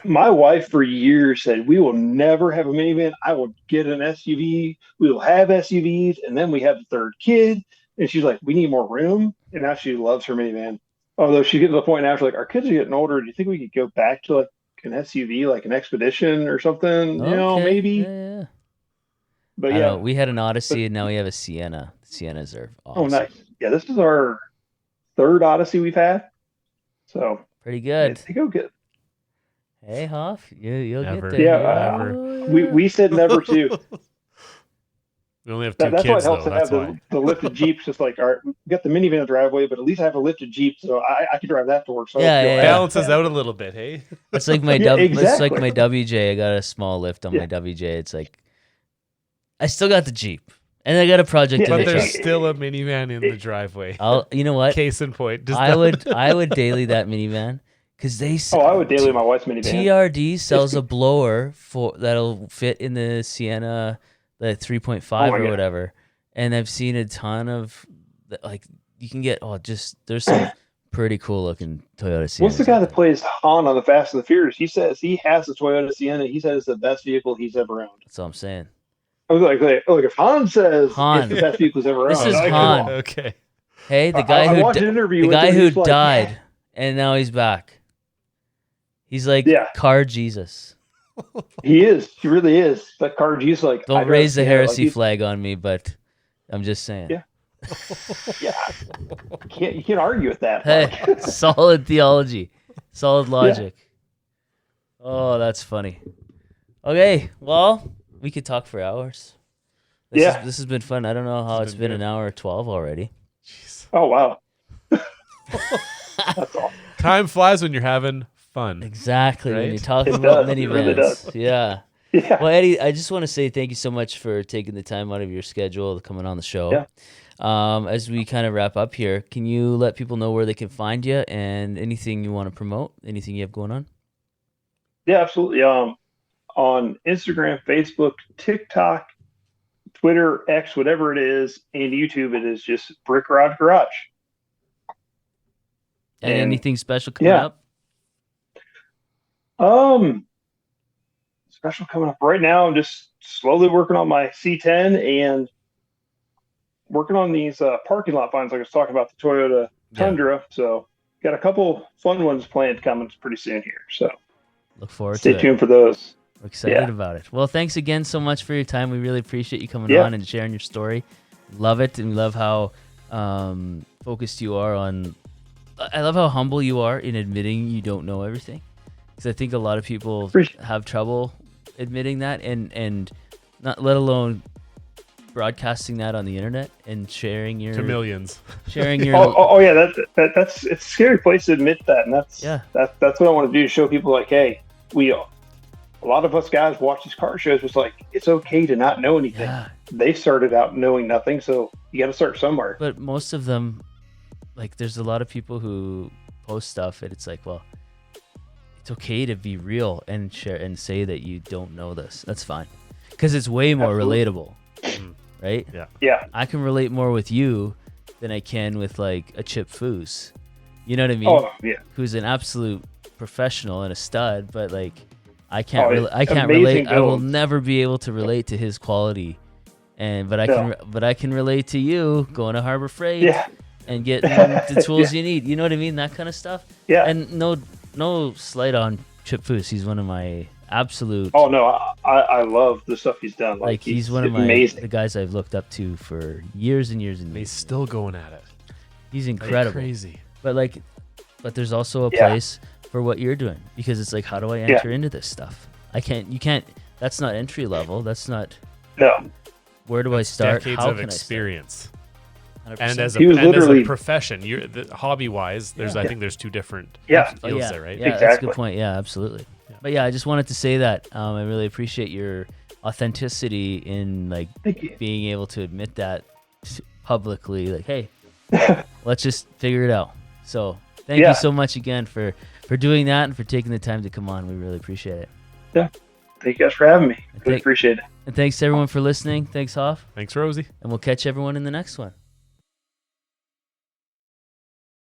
My wife for years said, we will never have a minivan. I will get an SUV. We will have SUVs. And then we have the third kid. And she's like, we need more room. And now she loves her minivan. Although she gets to the point now, she's like, our kids are getting older. Do you think we could go back to like an SUV, like an Expedition or something? Okay. Maybe. Yeah. But I yeah. know, we had an Odyssey and now we have a Sienna. The Siennas are awesome. Oh, nice. Yeah, this is our third Odyssey we've had. So Pretty good. they go good. Hey, Hoff, you'll Never. get there. Yeah, Never. We said never too. We only have two That's why it kids, helps though. to have That's why. the lifted Jeeps. Just like, all right, we got the minivan in the driveway, but at least I have a lifted Jeep, so I can drive that to work. So I Yeah, don't feel yeah. bad. Balances out a little bit, hey? It's like my Yeah, It's like exactly. my WJ. I got a small lift on Yeah. my WJ. It's like I still got the Jeep, and I got a Project Yeah, But Edition. there's still a minivan in the driveway. You know what? Case in point. I would daily that minivan because I would daily my wife's minivan. TRD sells a blower that'll fit in the Sienna, the 3.5 Oh my or God. whatever. And I've seen a ton of like you can get there's some pretty cool looking Toyota Sienna. What's the guy that plays Han on the Fast and the Furious? He says he has a Toyota Sienna. He says it's the best vehicle he's ever owned. That's all I'm saying. I was like if Han says Han. it's the best vehicle he's ever This owned, is I can Han. go. Okay. Hey, the I guy watched an interview the with guy him, who he's like, died and now he's back. He's like Yeah. car Jesus. He is. He really is. That car, he's like. Don't I raise the drive Sienna, heresy like, flag on me, but I'm just saying. Yeah. Yeah, you can't argue with that. Hey, solid theology, solid logic. Oh, that's funny. Okay, well, we could talk for hours. This has been fun. I don't know how it's been an hour 12 already. Jeez. Oh wow, that's all. Time flies when you're having fun. Exactly. When Right? you're talking It about does. It minivans. really does. Yeah. Yeah. Well, Eddie, I just want to say thank you so much for taking the time out of your schedule to coming on the show. Yeah. As we kind of wrap up here, can you let people know where they can find you and anything you want to promote, anything you have going on? Yeah, absolutely. On Instagram, Facebook, TikTok, Twitter, X, whatever it is, and YouTube, it is just Brickrod Garage. And And- anything special coming yeah. up? Special coming up right now. I'm just slowly working on my C10 and working on these parking lot finds, like I was talking about the Toyota Tundra. So got a couple fun ones planned coming pretty soon here. So Look forward stay to it. tuned for those. We're excited Yeah. about it. Well, thanks again so much for your time. We really appreciate you coming Yeah. on and sharing your story. Love it, and we love how focused you are on I love how humble you are in admitting you don't know everything, because I think a lot of people have trouble admitting that, and not let alone broadcasting that on the internet and sharing your to millions. sharing your yeah, that's it's a scary place to admit that, and that's what I want to do, to show people like, hey, a lot of us guys watch these car shows. It's like, it's okay to not know anything. Yeah. They started out knowing nothing, so you got to start somewhere. But most of them, like, there's a lot of people who post stuff, and it's like, well, it's okay to be real and share and say that you don't know this. That's fine, because it's way more relatable, right? Yeah. I can relate more with you than I can with like a Chip Foose. You know what I mean? Oh yeah. Who's an absolute professional and a stud, but like I can't amazing relate. I will builds. never be able to relate to his quality, but I can relate to you going to Harbor Freight and getting the tools you need. You know what I mean? That kind of stuff. Yeah. And no slight on Chip Foose. He's one of my absolute. Oh no, I love the stuff he's done. Like he's one of the guys I've looked up to for years and years and years. He's still going at it. He's incredible. Like crazy. But there's also a place for what you're doing, because it's like, how do I enter into this stuff? You can't. That's not entry level. That's not. No. Where do I start? Decades How of can experience. I start? And as literally a profession, hobby-wise, I think there's two different fields there, right? Yeah, exactly. That's a good point. Yeah, absolutely. Yeah. But yeah, I just wanted to say that I really appreciate your authenticity in like being able to admit that publicly. Like, hey, let's just figure it out. So thank you so much again for doing that and for taking the time to come on. We really appreciate it. Yeah. Thank you guys for having me. Really appreciate it. And thanks to everyone for listening. Thanks, Hoff. Thanks, Rosie. And we'll catch everyone in the next one.